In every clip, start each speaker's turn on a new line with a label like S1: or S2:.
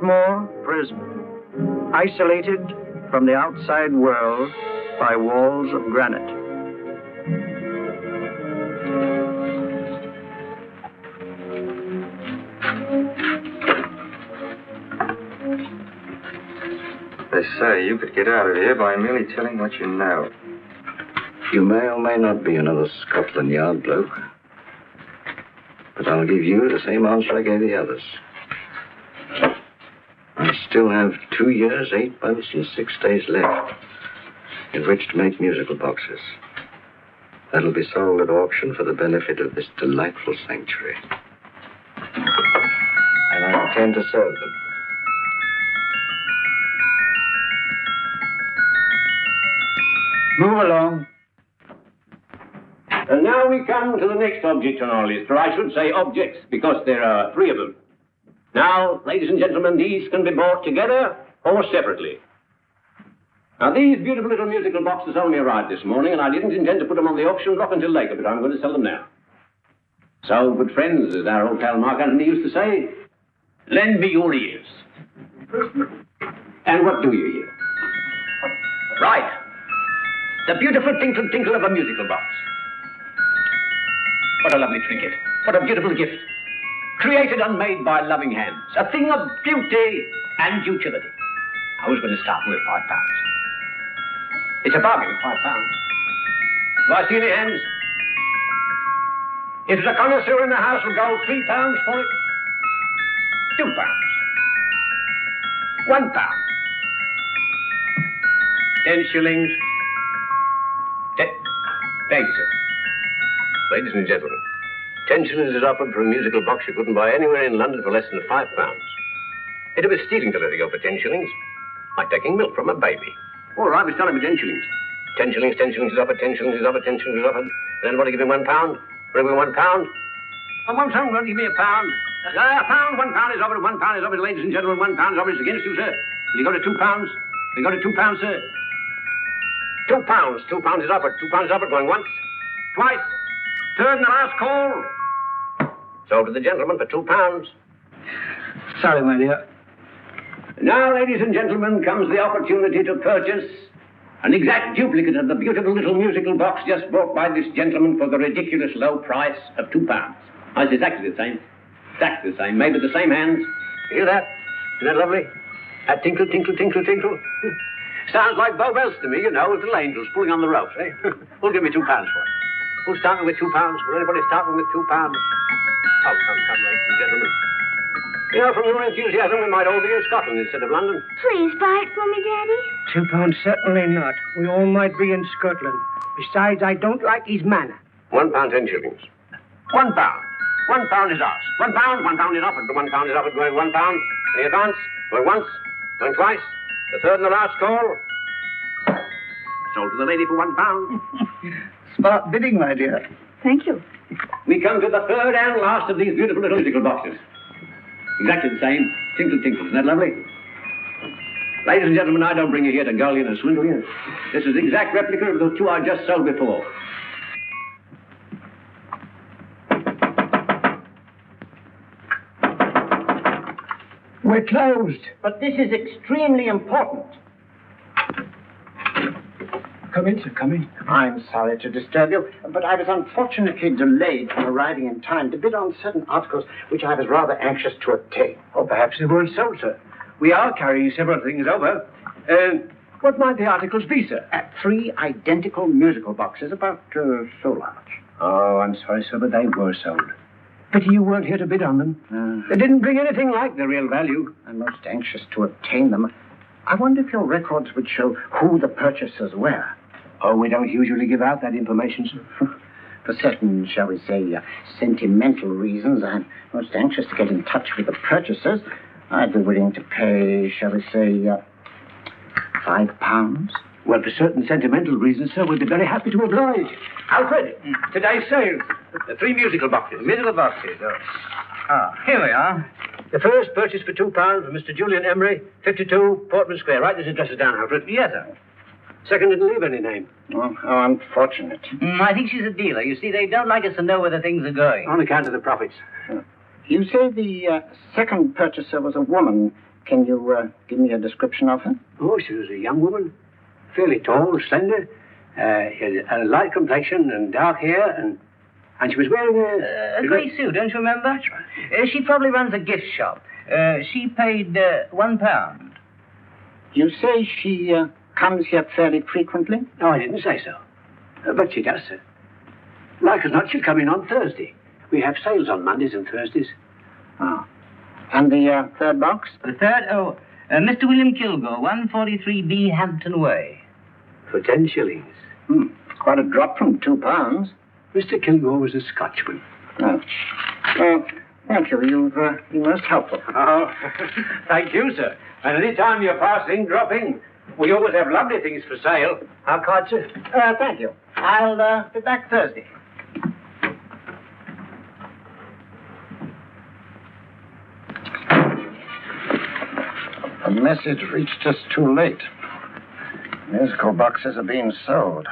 S1: Dartmoor prison, isolated from the outside world by walls of granite.
S2: They say you could get out of here by merely telling what you know.
S3: You may or may not be another Scotland Yard bloke. But I'll give you the same answer I gave the others. I still have 2 years, 8 months, and 6 days left in which to make musical boxes. That'll be sold at auction for the benefit of this delightful sanctuary. And I intend to serve them.
S1: Move along.
S4: And now we come to the next object on our list, or I should say objects, because there are 3 of them. Now, ladies and gentlemen, these can be bought together or separately. Now, these beautiful little musical boxes only arrived this morning, and I didn't intend to put them on the auction block until later, but I'm going to sell them now. So, good friends, as our old pal Mark Antony used to say, lend me your ears. And what do you hear? Right. The beautiful tinkle tinkle of a musical box. What a lovely trinket. What a beautiful gift. Created and made by loving hands. A thing of beauty and utility. I was going to start with £5. It's a bargain, £5. Do I see any hands? If the connoisseur in the house will go £3 for it, £2. £1. 10 shillings. Thank you, sir. Ladies and gentlemen, 10 shillings is offered for a musical box you couldn't buy anywhere in London for less than £5. It'd be stealing to let it go for 10 shillings. Like taking milk from a baby. All right, we're selling for 10 shillings. 10 shillings, 10 shillings is offered, 10 shillings is offered, 10 shillings is offered. And anybody give me £1? Will give me £1? I won't give me £1. £1 is offered, £1 is offered, ladies and gentlemen, £1 is offered against you, sir. Will you go to £2? Will you go to £2, sir? £2. £2 is offered. £2 is offered. Going once, twice, third and the last call. Sold to the gentleman for £2.
S1: Sorry, my dear.
S4: Now, ladies and gentlemen, comes the opportunity to purchase an exact duplicate of the beautiful little musical box just bought by this gentleman for the ridiculous low price of £2. Oh, it's exactly the same. Exactly the same. Made with the same hands. You hear that? Isn't that lovely? That tinkle, tinkle, tinkle, tinkle. Sounds like Bow Bells to me, you know, little angels pulling on the ropes, eh? Who'll give me £2 for it? Who'll start me with £2? Will anybody start me with £2? Oh, come, ladies and gentlemen. You know, from your enthusiasm, we might all be in Scotland instead of London.
S5: Please buy it for me, Daddy.
S1: £2, certainly not. We all might be in Scotland. Besides, I don't like his manner.
S4: £1, 10 shillings. £1. £1 is ours. £1 is offered. The £1 is offered. Going £1. Any advance? Going once. Going twice. The third and the last call. Sold to the lady for £1.
S1: Smart bidding, my dear.
S5: Thank you.
S4: We come to the third and last of these beautiful little musical boxes. Exactly the same. Tinkle, tinkle. Isn't that lovely? Ladies and gentlemen, I don't bring you here to gull you and swindle you. This is the exact replica of the 2 I just sold before.
S1: We're closed.
S6: But this is extremely important.
S1: Come in, sir, come in.
S6: I'm sorry to disturb you, but I was unfortunately delayed from arriving in time to bid on certain articles which I was rather anxious to obtain.
S1: Oh, perhaps they weren't sold, sir. We are carrying several things over. What might the articles be, sir?
S6: 3 identical musical boxes, about so large.
S1: Oh, I'm sorry, sir, but they were sold. Pity you weren't here to bid on them. They didn't bring anything like the real value.
S6: I'm most anxious to obtain them. I wonder if your records would show who the purchasers were.
S1: Oh, we don't usually give out that information, sir.
S6: For certain, shall we say, sentimental reasons, I'm most anxious to get in touch with the purchasers. I'd be willing to pay, shall we say, £5.
S1: Well, for certain sentimental reasons, sir, we'd be very happy to oblige. Alfred, today's sale. The 3 musical boxes.
S7: Musical boxes, oh. Ah, here we are.
S1: The first purchased for £2 from Mr. Julian Emery, 52 Portman Square. Write these addresses down, Alfred.
S7: Yes, sir.
S1: Second didn't leave any name.
S6: Oh, how unfortunate.
S7: I think she's a dealer. You see, they don't like us to know where the things are going.
S1: On account of the profits.
S6: You say the second purchaser was a woman. Can you give me a description of her?
S1: Oh, she was a young woman. Fairly tall, slender. She had a light complexion and dark hair, and she was wearing
S7: A grey suit, don't you remember?
S1: That's right.
S7: She probably runs a gift shop. She paid £1.
S6: You say she comes here fairly frequently?
S1: No, I didn't say so. But she does, sir. Like as not, she'll come in on Thursday. We have sales on Mondays and Thursdays.
S6: Oh. And the third box?
S7: The third? Mr. William Kilgore, 143B Hampton Way.
S1: For 10 shillings.
S6: Quite a drop from £2.
S1: Mr. Kilgore was a Scotchman.
S6: Oh. Well, thank you. You've been most helpful.
S1: Oh, thank you, sir. And any time you're passing, dropping, we always have lovely things for sale. Our card, sir?
S6: Thank you. I'll be back Thursday. The message reached us too late. Musical boxes are being sold.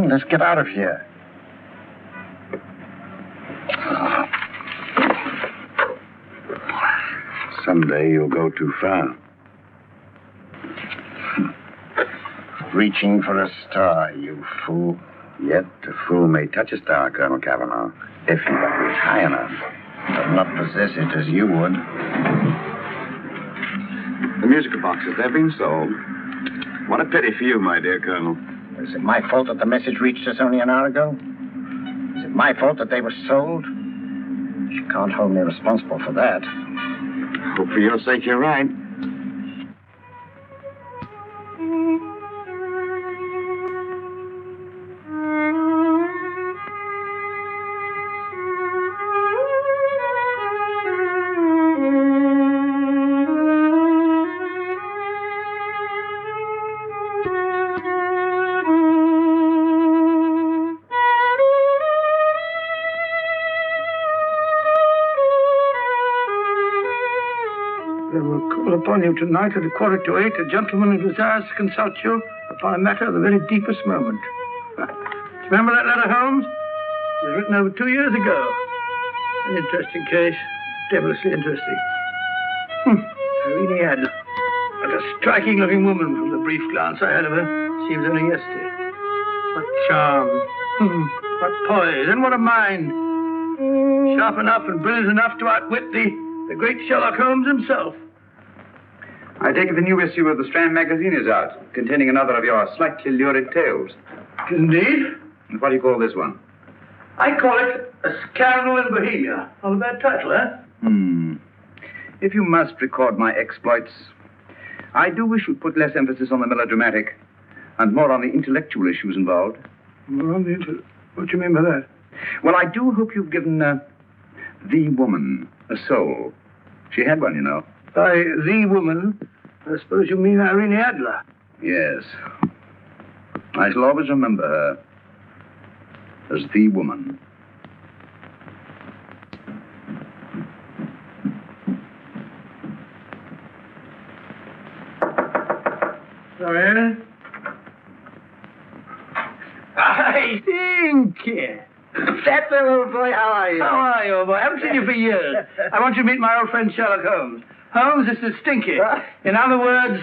S6: Let's get out of here.
S3: Someday you'll go too far.
S6: Reaching for a star, you fool.
S3: Yet a fool may touch a star, Colonel Cavanaugh, if he is high enough.
S6: But not possess it as you would.
S3: The musical boxes, they're being sold. What a pity for you, my dear Colonel.
S6: Is it my fault that the message reached us only an hour ago? Is it my fault that they were sold? You can't hold me responsible for that.
S3: Hope for your sake you're right.
S8: Upon you tonight at 7:45, a gentleman who desires to consult you upon a matter of the very deepest moment. Remember that letter, Holmes? It was written over 2 years ago. An interesting case. Devilishly interesting. Irene Adler. What a striking-looking woman from the brief glance I had of her. Seems only yesterday. What charm. What poise. And what a mind. Sharp enough and brilliant enough to outwit the great Sherlock Holmes himself.
S2: I take it the new issue of the Strand magazine is out, containing another of your slightly lurid tales.
S8: Indeed.
S2: And what do you call this one?
S8: I call it A Scandal in Bohemia. Not a bad title, eh?
S2: If you must record my exploits, I do wish you'd put less emphasis on the melodramatic and more on the intellectual issues involved.
S8: What do you mean by that?
S2: Well, I do hope you've given the woman a soul. She had one, you know.
S8: By the woman, I suppose you mean Irene Adler.
S2: Yes. I shall always remember her as the woman.
S8: Sorry. I think. That's the old boy. How are you? How are you, old boy? I haven't seen you for years. I want you to meet my old friend Sherlock Holmes. Holmes, this is Stinky. In other words,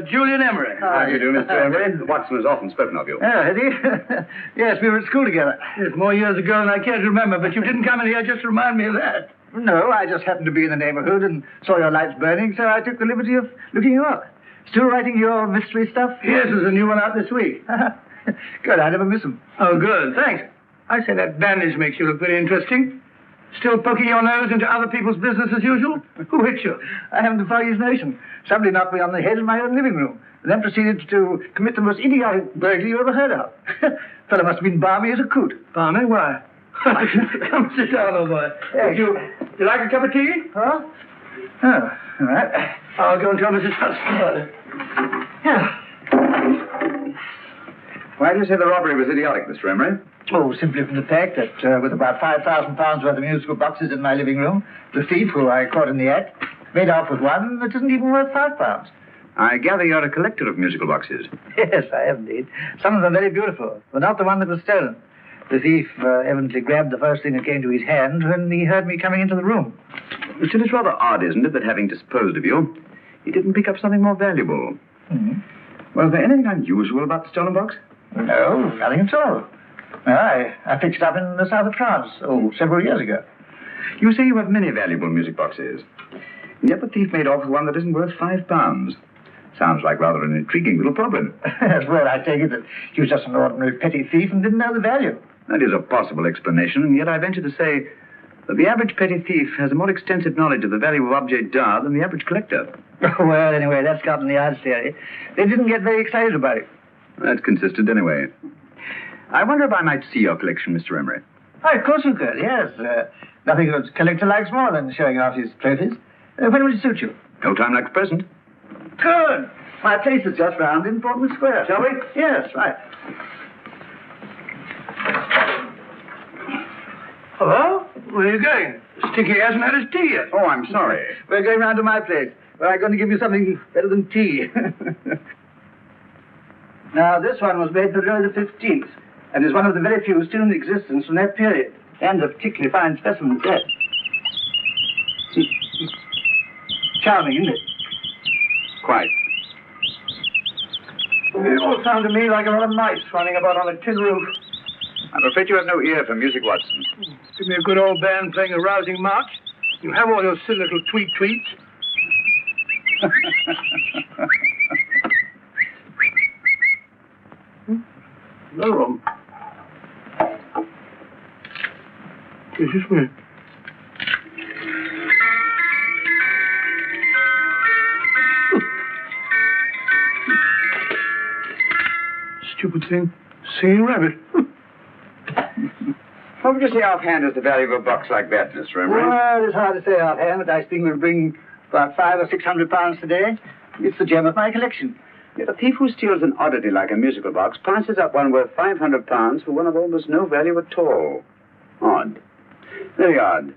S8: Julian Emery.
S2: How do you do, Mr. Emery? Watson has often spoken of you.
S8: Oh, has he? Yes, we were at school together. It's more years ago than I care to remember, but you didn't come in here just to remind me of that. No, I just happened to be in the neighborhood and saw your lights burning, so I took the liberty of looking you up. Still writing your mystery stuff? Yes, there's a new one out this week. Good, I never miss them. Oh, good, thanks. I say that bandage makes you look very interesting. Still poking your nose into other people's business as usual? Who hit you? I haven't the foggiest notion. Somebody knocked me on the head in my own living room, and then proceeded to commit the most idiotic burglary you ever heard of. Fellow must have been balmy as a coot. Balmy? Why? Come sit down, old boy. Yes. Would you like a cup of tea? Huh? Oh, all right. I'll go and tell Mrs. Hudson. Yeah.
S2: Why do you say the robbery was idiotic, Mr. Emery?
S8: Oh, simply from the fact that with about £5,000 worth of musical boxes in my living room, the thief, who I caught in the act, made off with one that isn't even worth £5.
S2: I gather you're a collector of musical boxes.
S8: Yes, I am indeed. Some of them very beautiful, but not the one that was stolen. The thief evidently grabbed the first thing that came to his hand when he heard me coming into the room.
S2: Still, it's rather odd, isn't it, that having disposed of you, he didn't pick up something more valuable.
S8: Mm-hmm.
S2: Was there anything unusual about the stolen box?
S8: No, nothing at all. I picked it up in the south of France, several years ago.
S2: You say you have many valuable music boxes. And yet the thief made off with one that isn't worth £5. Sounds like rather an intriguing little problem.
S8: Well, I take it that he was just an ordinary petty thief and didn't know the value.
S2: That is a possible explanation, and yet I venture to say that the average petty thief has a more extensive knowledge of the value of object d'art than the average collector.
S8: Well, anyway, that's Scotland Yard's theory. They didn't get very excited about it.
S2: That's consistent anyway. I wonder if I might see your collection, Mr. Emery.
S8: Oh, of course you could, yes. Nothing a collector likes more than showing off his trophies. When would it suit you?
S2: No time like the present.
S8: Good. My place is just round in Portman Square. Shall we? Yes, right. Hello? Where are you going? Stinky hasn't had his tea yet.
S2: Oh, I'm sorry.
S8: We're going round to my place, where I'm going to give you something better than tea. Now, this one was made for Louis XV, and is one of the very few still in existence from that period, and a particularly fine specimen at that. Charming, isn't it?
S2: Quite.
S8: It all sounded to me like a lot of mice running about on a tin roof.
S2: I'm afraid you have no ear for music, Watson.
S9: Give me a good old band playing a rousing march. You have all your silly little tweets. No room. This is me. Stupid thing. Singing rabbit.
S2: What would you say offhand is the value of a box like that, Mr. Emery?
S8: Well, it's hard to say offhand, but I think we'll bring about £500 or £600 today. It's the gem of my collection.
S2: Yet a thief who steals an oddity like a musical box passes up one worth £500 for one of almost no value at all. Odd. Very odd.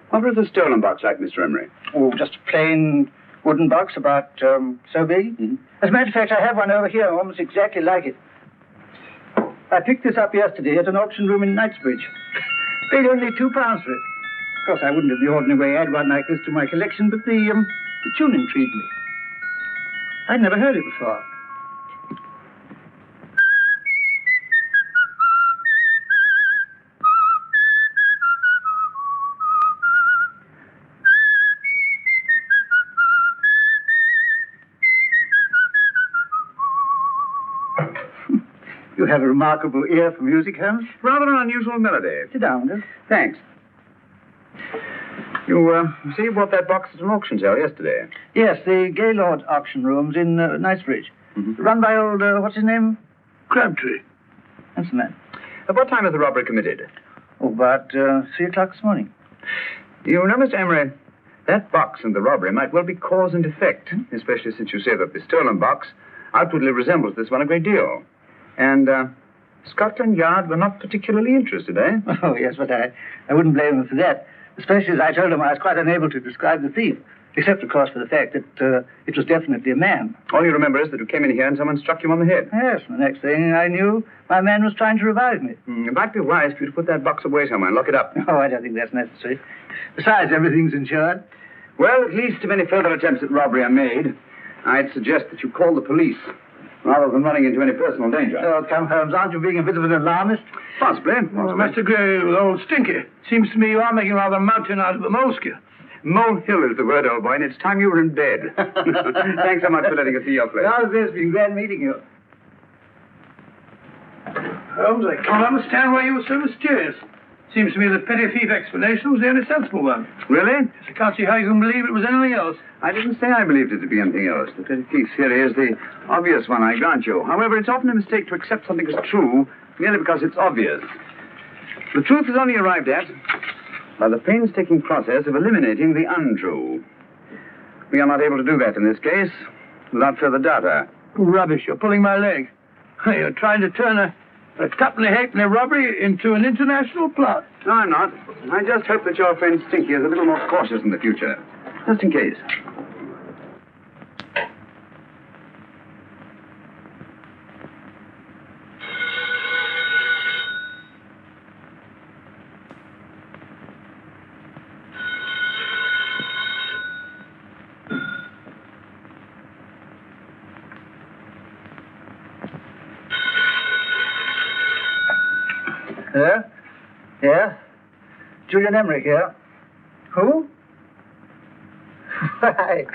S2: What was the stolen box like, Mr. Emery?
S8: Oh, just a plain wooden box about so big.
S2: Mm-hmm.
S8: As a matter of fact, I have one over here almost exactly like it. I picked this up yesterday at an auction room in Knightsbridge. Paid only £2 for it. Of course, I wouldn't in the ordinary way add one like this to my collection, but the tune intrigued me. I'd never heard it before. You have a remarkable ear for music, Holmes.
S2: Rather an unusual melody.
S8: Sit down, Will.
S2: Thanks. You see you bought that box at an auction sale yesterday.
S8: Yes, the Gaylord auction rooms in Knightsbridge.
S2: Mm-hmm.
S8: Run by old, what's his name?
S9: Crabtree.
S8: That's the man.
S2: At what time was the robbery committed?
S8: Oh, about 3 o'clock this morning.
S2: You know, Mr. Emery, that box and the robbery might well be cause and effect, especially since you say that the stolen box outwardly resembles this one a great deal. And Scotland Yard were not particularly interested, eh?
S8: Oh, yes, but I wouldn't blame them for that. Especially as I told them I was quite unable to describe the thief. Except, of course, for the fact that it was definitely a man.
S2: All you remember is that you came in here and someone struck you on the head.
S8: Yes, the next thing I knew, my man was trying to revive me.
S2: It might be wise for you to put that box away somewhere and lock it up.
S8: Oh, I don't think that's necessary. Besides, everything's insured.
S2: Well, at least if any further attempts at robbery are made, I'd suggest that you call the police, rather than running into any personal danger.
S8: Oh, come, Holmes, aren't you being a bit of an alarmist?
S2: Possibly.
S9: Well, Mr. Gray with old Stinky. Seems to me you are making rather a mountain out of a molehill.
S2: Molehill is the word, old boy, and it's time you were in bed. Thanks so much for letting us see your place.
S8: How's this? Been glad meeting you.
S9: Holmes, I can't understand why you were so mysterious. Seems to me the petty thief explanation was the only sensible one.
S2: Really?
S9: I can't see how you can believe it was anything else.
S2: I didn't say I believed it to be anything else. The petty thief theory is the obvious one, I grant you. However, it's often a mistake to accept something as true merely because it's obvious. The truth is only arrived at by the painstaking process of eliminating the untrue. We are not able to do that in this case without further data.
S9: Rubbish, you're pulling my leg. You're trying to turn a tuppenny halfpenny robbery into an international plot.
S2: No, I'm not. I just hope that your friend Stinky is a little more cautious in the future. Just in case.
S8: Hello? Yeah? Julian Emmerich here. Who? Why,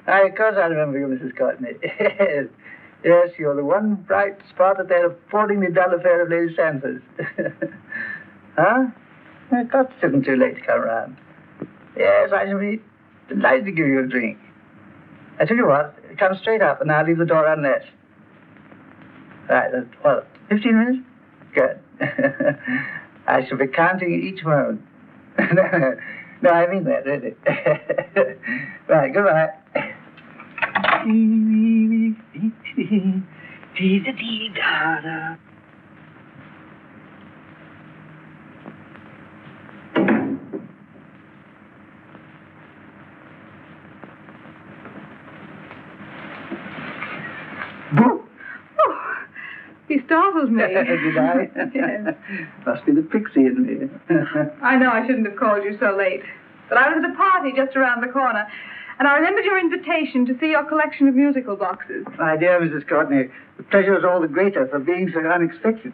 S8: of course I remember you, Mrs. Courtney. Yes. Yes, you're the one bright spot that they're affording the dull affair of Lady Sanford. Huh? Of course it isn't too late to come around. Yes, I shall be delighted to give you a drink. I tell you what, come straight up and I'll leave the door unlatched. Right, 15 minutes? Good. I shall be counting each moment. No, I mean that, really. Right, goodbye.
S10: He startled me.
S8: Did I?
S10: Yes.
S8: Must be the pixie in me.
S10: I know I shouldn't have called you so late. But I was at a party just around the corner, and I remembered your invitation to see your collection of musical boxes.
S8: My dear Mrs. Courtney, the pleasure is all the greater for being so unexpected.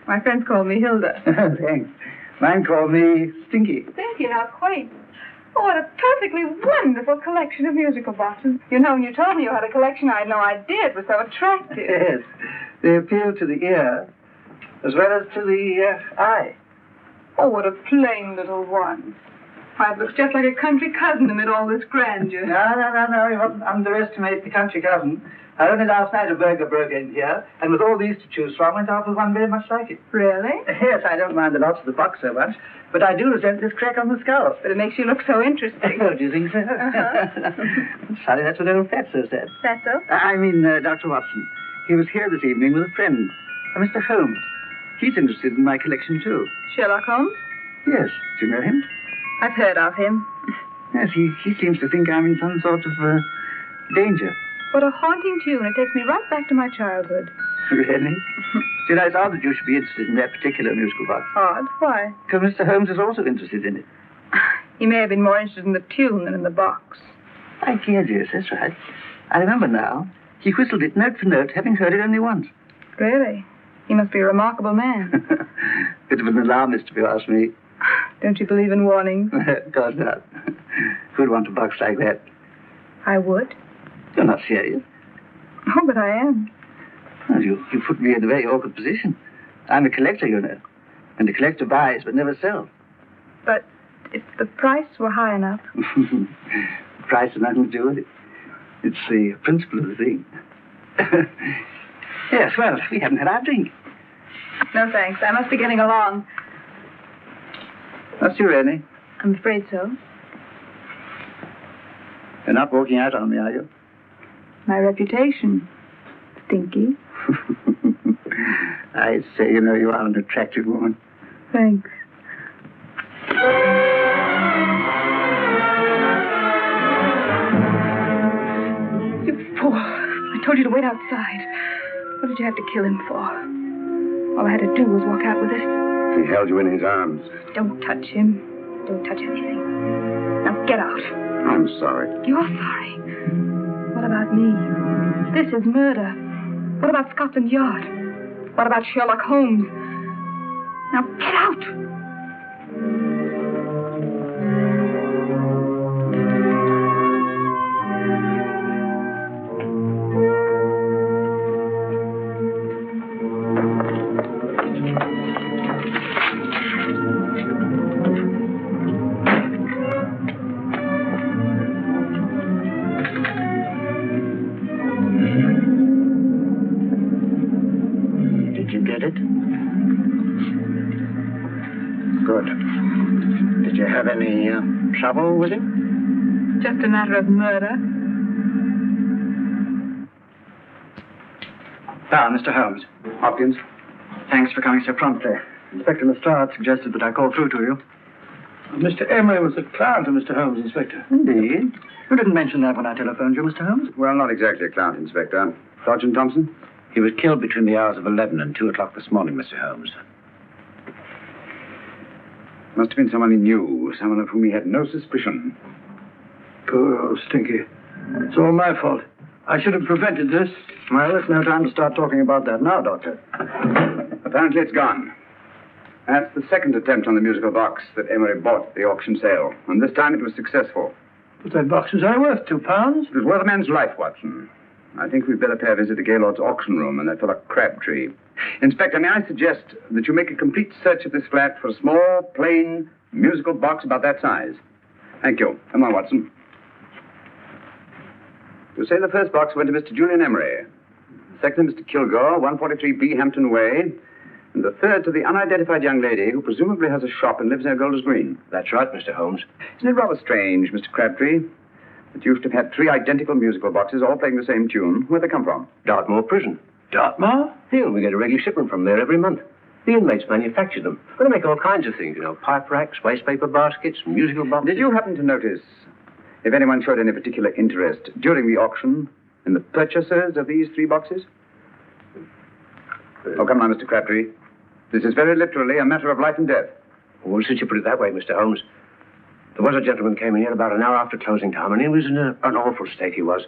S10: My friends call me Hilda.
S8: Thanks. Mine call me Stinky.
S10: Stinky, how quaint. Oh, what a perfectly wonderful collection of musical boxes. You know, when you told me you had a collection, I had no idea it was so attractive.
S8: Yes. They appeal to the ear as well as to the eye.
S10: Oh, what a plain little one. Why, it looks just like a country cousin amid all this grandeur.
S8: No. You mustn't underestimate the country cousin. Only last night a burglar broke in here, and with all these to choose from, went off with one very much like it.
S10: Really?
S8: Yes, I don't mind the loss of the box so much, but I do resent this crack on the skull.
S10: But it makes you look so interesting.
S8: Oh, do you think so? Sorry, that's what old Fatso said.
S10: Fatso?
S8: I mean, Dr. Watson. He was here this evening with a friend, Mr. Holmes. He's interested in my collection, too.
S10: Sherlock Holmes?
S8: Yes. Do you know him?
S10: I've heard of him.
S8: Yes, he seems to think I'm in some sort of danger.
S10: What a haunting tune. It takes me right back to my childhood.
S8: Really? You know, it's odd that you should be interested in that particular musical box.
S10: Odd? Why?
S8: Because Mr. Holmes is also interested in it.
S10: He may have been more interested in the tune than in the box.
S8: I guess, yes, that's right. I remember now. He whistled it note for note, having heard it only once.
S10: Really? He must be a remarkable man.
S8: Bit of an alarmist, if you ask me.
S10: Don't you believe in warnings?
S8: Of course not. Who'd want a box like that?
S10: I would.
S8: You're not serious.
S10: Oh, but I am.
S8: Well, you put me in a very awkward position. I'm a collector, you know. And the collector buys but never sells.
S10: But if the price were high enough...
S8: The price has nothing to do with it. It's the principle of the thing. Yes, well, we haven't had our drink.
S10: No, thanks. I must be getting along.
S8: What's your Annie?
S10: I'm afraid so.
S8: You're not walking out on me, are you?
S10: My reputation. Stinky.
S8: I say, you know, you are an attractive woman.
S10: Thanks. You fool. I told you to wait outside. What did you have to kill him for? All I had to do was walk out with it.
S2: He held you in his arms.
S10: Don't touch him. Don't touch anything. Now get out.
S2: I'm sorry.
S10: You're sorry. What about me? This is murder. What about Scotland Yard? What about Sherlock Holmes? Now get out!
S6: Trouble with him?
S10: Just a matter of murder.
S8: Mr. Holmes. Hopkins. Thanks for coming so promptly. Inspector Lestrade suggested that I call through to you.
S9: Mr. Emery was a client of Mr. Holmes, Inspector.
S8: Indeed. You didn't mention that when I telephoned you, Mr. Holmes.
S2: Well, not exactly a client, Inspector. Sergeant Thompson?
S11: He was killed between the hours of 11 and 2 o'clock this morning, Mr. Holmes.
S2: Must have been someone he knew, someone of whom he had no suspicion.
S9: Poor old Stinky. It's all my fault. I should have prevented this.
S8: Well, there's no time to start talking about that now, Doctor.
S2: Apparently it's gone. That's the second attempt on the musical box that Emery bought at the auction sale. And this time it was successful.
S9: But that box is only worth £2.
S2: It was worth a man's life, Watson. I think we'd better pay a visit to Gaylord's auction room and that fellow Crabtree. Inspector, may I suggest that you make a complete search of this flat for a small, plain, musical box about that size? Thank you. Come on, Watson. You say the first box went to Mr. Julian Emery. The second to Mr. Kilgore, 143B Hampton Way. And the third to the unidentified young lady who presumably has a shop and lives near Golders Green.
S4: That's right, Mr. Holmes.
S2: Isn't it rather strange, Mr. Crabtree, that you used to have had 3 identical musical boxes all playing the same tune? Where'd they come from?
S4: Dartmoor prison.
S9: Dartmoor?
S4: Yeah, we get a regular shipment from there every month. The inmates manufacture them. Well, they make all kinds of things, pipe racks, waste paper baskets, musical boxes.
S2: Did you happen to notice if anyone showed any particular interest during the auction in the purchasers of these 3 boxes? Oh, come on, Mr. Crabtree. This is very literally a matter of life and death.
S4: Well, since you put it that way, Mr. Holmes, there was a gentleman came in here about an hour after closing time, and he was in an awful state, he was.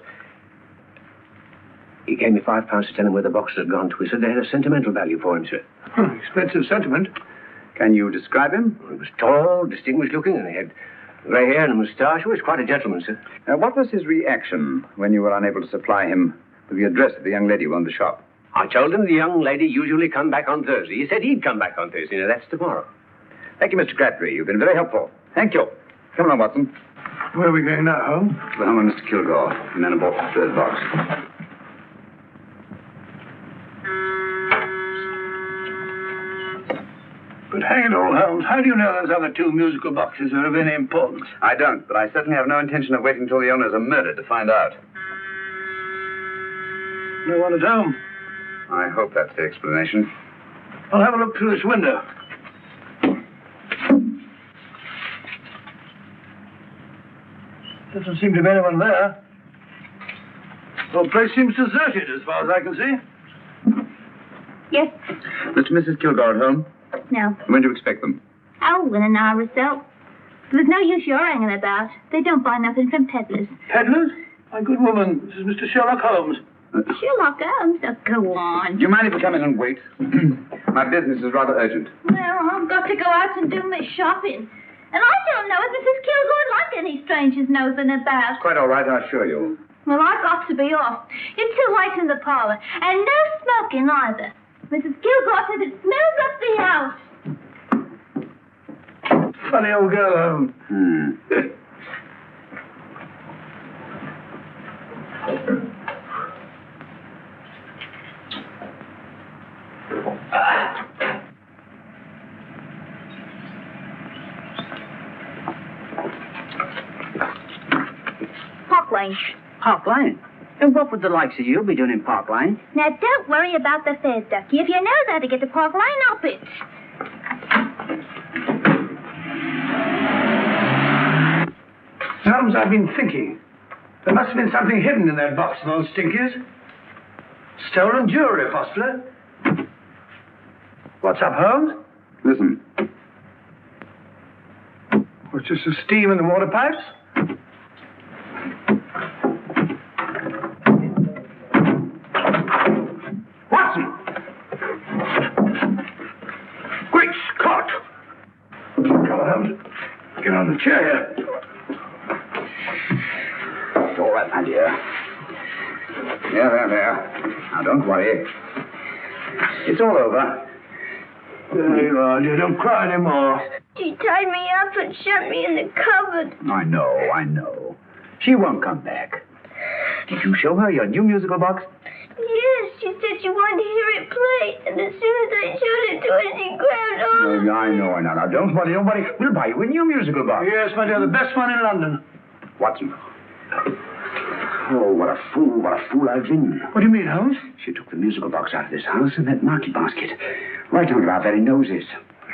S4: He gave me £5 to tell him where the boxes had gone to. He said they had a sentimental value for him, sir.
S9: Expensive sentiment.
S2: Can you describe him?
S4: Well, he was tall, distinguished looking, and he had grey hair and a moustache. He was quite a gentleman, sir.
S2: What was his reaction when you were unable to supply him with the address of the young lady who owned the shop?
S4: I told him the young lady usually come back on Thursday. He said he'd come back on Thursday. Now, that's tomorrow.
S2: Thank you, Mr. Crabtree. You've been very helpful. Thank you. Come on, Watson.
S9: Where are we going now, Holmes?
S2: To the home of Mr. Kilgore, the man who bought the third box.
S9: But hang it all, Holmes, how do you know those other 2 musical boxes are of any importance?
S2: I don't, but I certainly have no intention of waiting until the owners are murdered to find out.
S9: No one at home.
S2: I hope that's the explanation.
S9: I'll have a look through this window. Doesn't seem to be anyone there. The whole place seems deserted as far as I can see.
S5: Yes.
S2: Mr. and Mrs. Kilgore at home?
S5: No.
S2: When do you expect them?
S5: Oh, in an hour or so. There's no use your hanging about. They don't buy nothing from peddlers.
S9: Peddlers? My good woman, this is Mr. Sherlock Holmes.
S5: Sherlock Holmes? Oh, go on.
S2: Do you mind if we come in and wait? My business is rather urgent.
S5: Well, I've got to go out and do my shopping. And I don't know if Mrs. Kilgore'd like any strangers nosing about.
S2: Quite all right, I assure you.
S5: Well, I've got to be off. It's too late in the parlor. And no smoking either. Mrs. Kilgore says it smells up the house.
S9: Funny old girl, Holmes.
S5: Park Lane.
S6: Park Lane? And what would the likes of you be doing in Park Lane?
S5: Now, don't worry about the fares, Ducky. If you know how to get to Park Lane, up it.
S9: Holmes, I've been thinking. There must have been something hidden in that box of those stinkies. Stolen jewelry, possibly. What's up, Holmes?
S2: Listen.
S9: What's just the steam in the water pipes? Watson! Great Scott! Come on, Holmes. Get on the chair here.
S2: It's all right, my dear. There. Now, don't worry. It's all over.
S9: There you are, dear. Don't cry anymore.
S5: She tied me up and shut me in the cupboard.
S2: I know. She won't come back. Did you show her your new musical box?
S5: Yes, she said she wanted to hear it play. And as soon as I showed it to her, she grabbed on.
S2: Oh, I know. Now, don't worry. We'll buy you a new musical box.
S9: Yes, my dear, the best one in London.
S2: Watson. Oh, what a fool I've been.
S9: What do you mean, Holmes?
S2: She took the musical box out of this house in that market basket. Right under our very noses.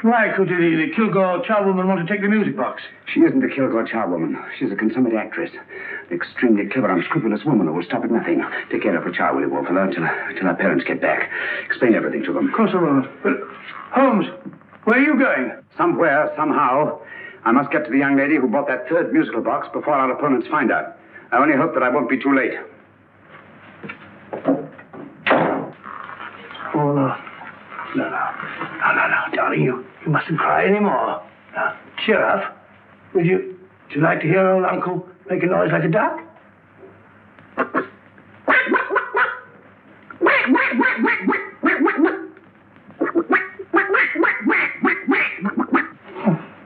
S9: Why could the Kilgore charwoman want to take the music box?
S2: She isn't a Kilgore charwoman. She's a consummate actress. An extremely clever, unscrupulous woman who will stop at nothing. Take care of her child, Willie Wolf, till her parents get back. Explain everything to them.
S9: Of course I will. But, Holmes, where are you going?
S2: Somewhere, somehow. I must get to the young lady who bought that third musical box before our opponents find out. I only hope that I won't be too late.
S9: Oh, no. No, darling,
S8: You mustn't cry any more. Now, cheer up. Would you like to hear old Uncle make a noise like a duck?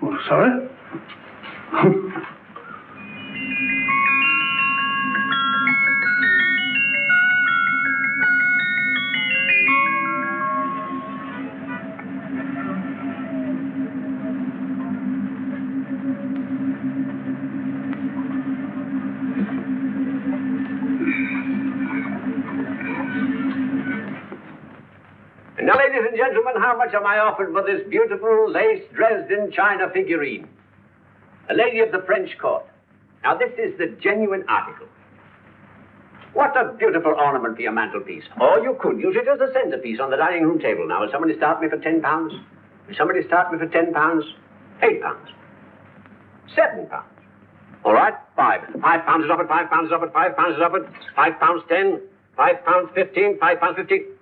S8: Oh, sorry?
S4: Now, ladies and gentlemen, how much am I offered for this beautiful lace Dresden china figurine? A lady of the French court. Now, this is the genuine article. What a beautiful ornament for your mantelpiece. Or you could use it as a centerpiece on the dining room table. Now, will somebody start me for £10? Will somebody start me for £10? £8? £7? All right, £5 is offered, £5 is offered, £5 is offered, £5.10, £5.15, £5.15.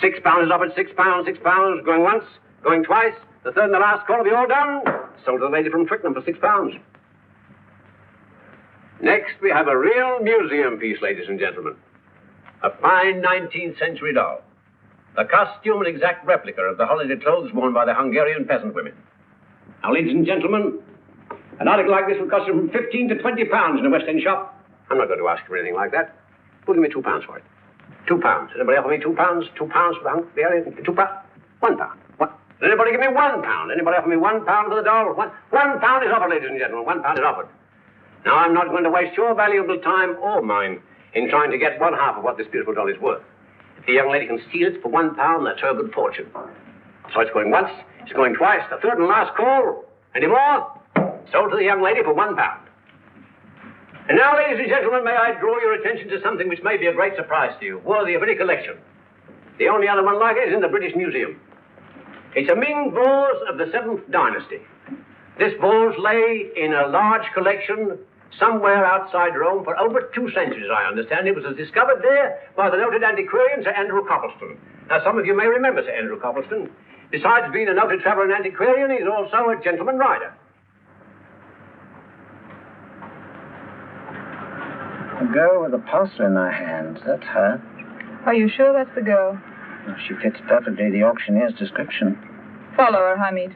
S4: £6 is offered, £6, going once, going twice, the third and the last call will be all done. Sold to the lady from Twickenham for £6. Next, we have a real museum piece, ladies and gentlemen. A fine 19th century doll. A costume and exact replica of the holiday clothes worn by the Hungarian peasant women. Now, ladies and gentlemen, an article like this will cost you from £15 to £20 in a West End shop. I'm not going to ask you for anything like that. Who'll give me £2 for it? £2. Anybody offer me £2? £2 for the Hungarian? £2? £1. What? Does anybody give me £1? Anybody offer me £1 for the doll? £1 is offered, ladies and gentlemen. £1 is offered. Now, I'm not going to waste your valuable time or mine in trying to get one half of what this beautiful doll is worth. If the young lady can steal it for £1, that's her good fortune. So it's going once, it's going twice, the third and last call. Any more? Sold to the young lady for £1. And now, ladies and gentlemen, may I draw your attention to something which may be a great surprise to you, worthy of any collection. The only other one like it is in the British Museum. It's a Ming vase of the 7th dynasty. This vase lay in a large collection somewhere outside Rome for over 2 centuries, I understand. It was discovered there by the noted antiquarian Sir Andrew Coppleston. Now, some of you may remember Sir Andrew Coppleston. Besides being a noted traveller and antiquarian, he's also a gentleman rider.
S6: A girl with a parcel in her hand. That's her.
S10: Are you sure that's the girl?
S6: Well, she fits perfectly the auctioneer's description.
S10: Follow her, Hamid.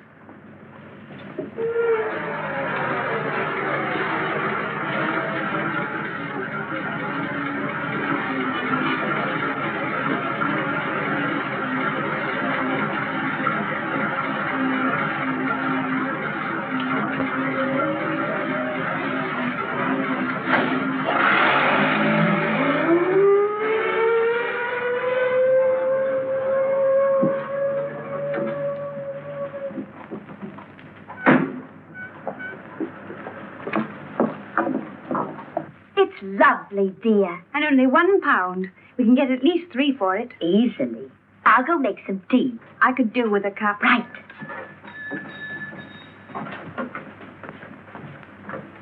S12: Lovely, dear. And only £1. We can get at least 3 for it. Easily. I'll go make some tea. I could do with a cup. Right.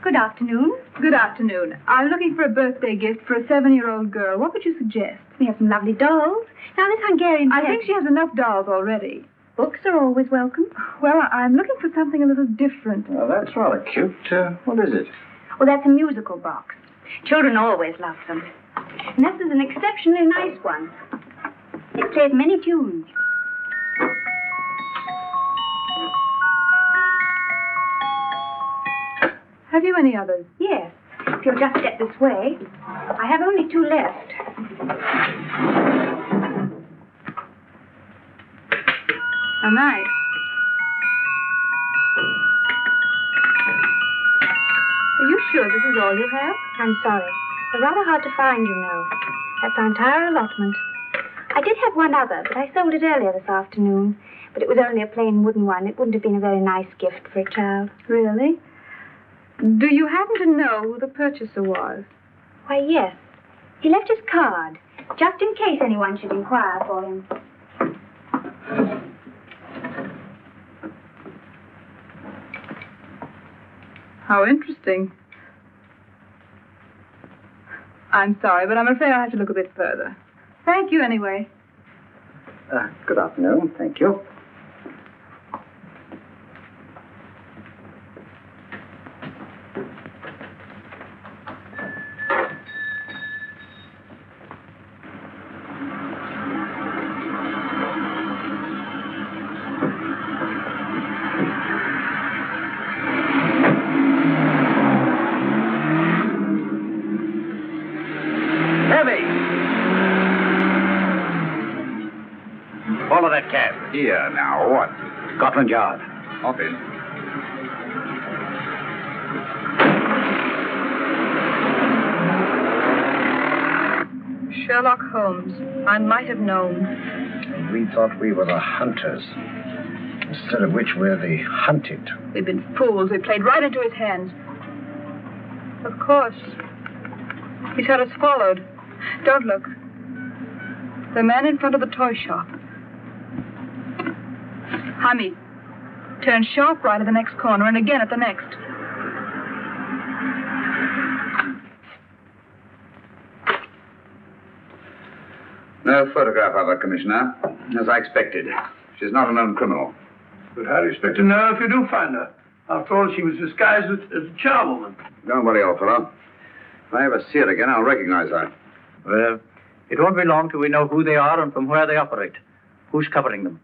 S12: Good afternoon.
S10: Good afternoon. I'm looking for a birthday gift for a 7-year-old girl. What would you suggest?
S12: We have some lovely dolls. Now, this Hungarian...
S10: I think she has enough dolls already.
S12: Books are always welcome.
S10: Well, I'm looking for something a little different.
S2: Well, that's rather cute. What is it?
S12: Well, that's a musical box. Children always love them. And this is an exceptionally nice one. It plays many tunes.
S10: Have you any others?
S12: Yes. If you'll just step this way. I have only 2 left.
S10: How nice. Are you sure this is all you have?
S12: I'm sorry. They're rather hard to find, you know. That's our entire allotment. I did have one other, but I sold it earlier this afternoon. But it was only a plain wooden one. It wouldn't have been a very nice gift for a child.
S10: Really? Do you happen to know who the purchaser was?
S12: Why, yes. He left his card, just in case anyone should inquire for him.
S10: How interesting. I'm sorry, but I'm afraid I'll have to look a bit further. Thank you, anyway.
S6: Good afternoon. Thank you.
S11: Follow that cab.
S2: Here, now, what?
S11: Scotland Yard.
S2: Off in.
S10: Sherlock Holmes. I might have known.
S6: We thought we were the hunters, instead of which we're the hunted.
S10: We've been fools. We played right into his hands. Of course. He's had us followed. Don't look. The man in front of the toy shop. Hamid. Turn sharp right at the next corner and again at the next.
S2: No photograph of her, Commissioner. As I expected. She's not a known criminal.
S9: But how do you expect to know if you do find her? After all, she was disguised as a charwoman.
S2: Don't worry, old fellow. If I ever see her again, I'll recognize her.
S8: Well, it won't be long till we know who they are and from where they operate. Who's covering them?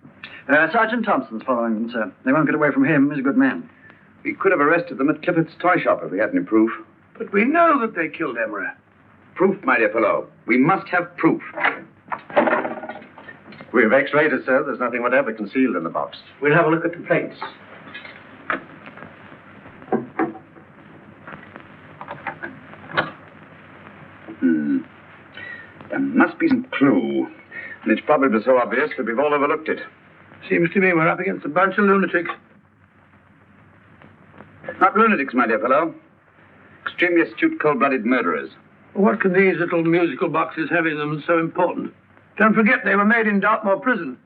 S8: Sergeant Thompson's following them, sir. They won't get away from him. He's a good man.
S2: We could have arrested them at Clifford's toy shop if we had any proof.
S9: But we know that they killed Emery.
S2: Proof, my dear fellow. We must have proof.
S11: We've x-rayed it, sir. There's nothing whatever concealed in the box.
S8: We'll have a look at the plates.
S2: There must be some clue. And it's probably so obvious that we've all overlooked it.
S9: Seems to me we're up against a bunch of lunatics.
S2: Not lunatics, my dear fellow. Extremely astute, cold-blooded murderers.
S9: What can these little musical boxes have in them so important? Don't forget, they were made in Dartmoor prison.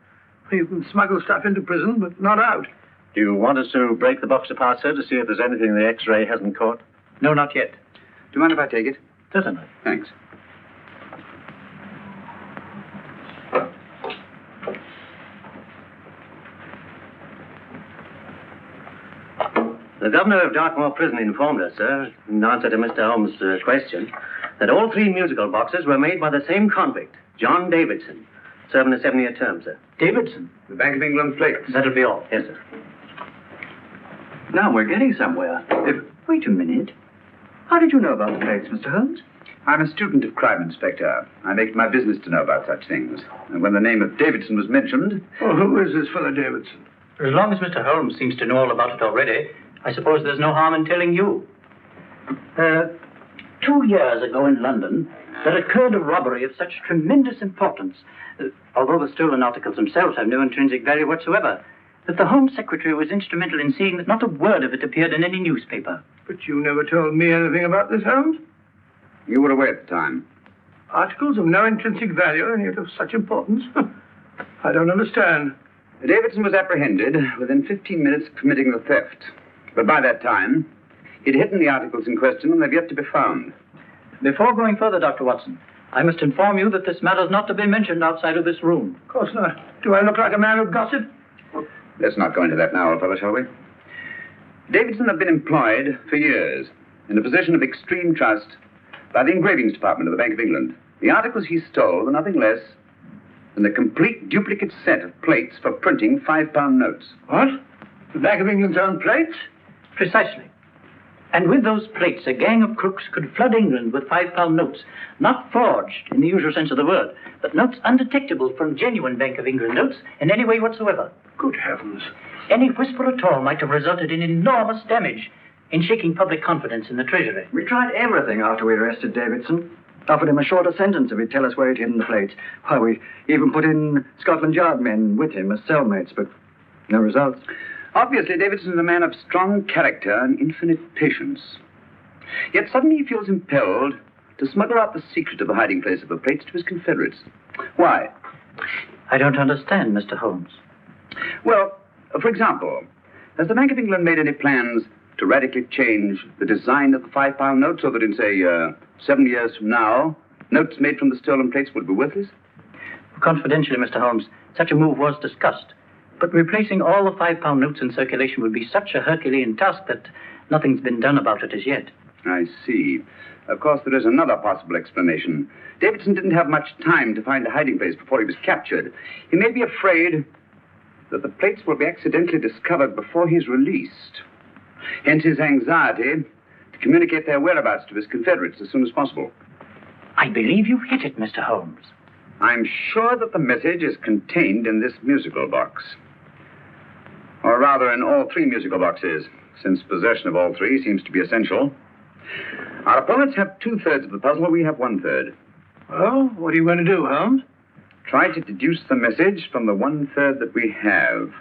S9: You can smuggle stuff into prison, but not out.
S11: Do you want us to break the box apart, sir, to see if there's anything the x-ray hasn't caught?
S8: No, not yet.
S2: Do you mind if I take it?
S8: Certainly.
S2: Thanks.
S7: The governor of Dartmoor prison informed us, sir, in answer to Mr. Holmes' question, that all 3 musical boxes were made by the same convict, John Davidson, serving a 7-year term, sir.
S8: Davidson?
S2: The Bank of England plates.
S7: That'll be all. Yes, sir.
S8: Now we're getting somewhere. Wait a minute. How did you know about the plates, Mr. Holmes?
S2: I'm a student of crime, Inspector. I make it my business to know about such things. And when the name of Davidson was mentioned...
S9: Well, who is this fellow Davidson?
S8: As long as Mr. Holmes seems to know all about it already, I suppose there's no harm in telling you. 2 years ago in London, there occurred a robbery of such tremendous importance, although the stolen articles themselves have no intrinsic value whatsoever, that the Home Secretary was instrumental in seeing that not a word of it appeared in any newspaper.
S9: But you never told me anything about this, Holmes.
S2: You were aware at the time.
S9: Articles of no intrinsic value and yet of such importance? I don't understand.
S2: Davidson was apprehended within 15 minutes of committing the theft. But by that time, he'd hidden the articles in question and they've yet to be found.
S8: Before going further, Dr. Watson, I must inform you that this matter's not to be mentioned outside of this room.
S9: Of course not. Do I look like a man who gossip?
S2: Let's not go into that now, old fellow, shall we? Davidson had been employed for years in a position of extreme trust by the engravings department of the Bank of England. The articles he stole were nothing less than a complete duplicate set of plates for printing £5 notes.
S9: What? The Bank of England's own plates?
S8: Precisely. And with those plates, a gang of crooks could flood England with £5 notes, not forged in the usual sense of the word, but notes undetectable from genuine Bank of England notes in any way whatsoever.
S9: Good heavens.
S8: Any whisper at all might have resulted in enormous damage in shaking public confidence in the Treasury.
S13: We tried everything after we arrested Davidson. Offered him a shorter sentence if he'd tell us where he'd hidden the plates. Why, we even put in Scotland Yard men with him as cellmates, but no results.
S2: Obviously, Davidson is a man of strong character and infinite patience. Yet suddenly he feels impelled to smuggle out the secret of the hiding place of the plates to his confederates. Why?
S8: I don't understand, Mr. Holmes.
S2: Well, for example, has the Bank of England made any plans to radically change the design of the £5 note so that in, say, 7 years from now, notes made from the stolen plates would be worthless?
S8: Confidentially, Mr. Holmes, such a move was discussed. But replacing all the £5 notes in circulation would be such a Herculean task that nothing's been done about it as yet.
S2: I see. Of course, there is another possible explanation. Davidson didn't have much time to find a hiding place before he was captured. He may be afraid that the plates will be accidentally discovered before he's released. Hence his anxiety to communicate their whereabouts to his confederates as soon as possible.
S8: I believe you've hit it, Mr. Holmes.
S2: I'm sure that the message is contained in this musical box. Or rather, in all three musical boxes, since possession of all three seems to be essential. Our opponents have 2/3 of the puzzle, we have 1/3.
S9: Well, what are you going to do, Holmes?
S2: Try to deduce the message from the 1/3 that we have.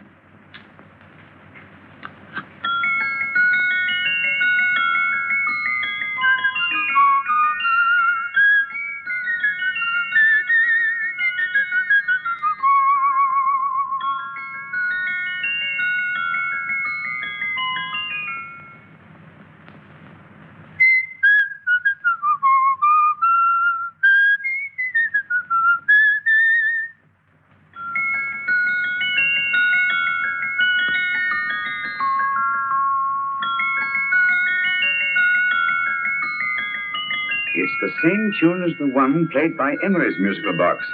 S2: It's the same tune as the one played by Emery's musical box.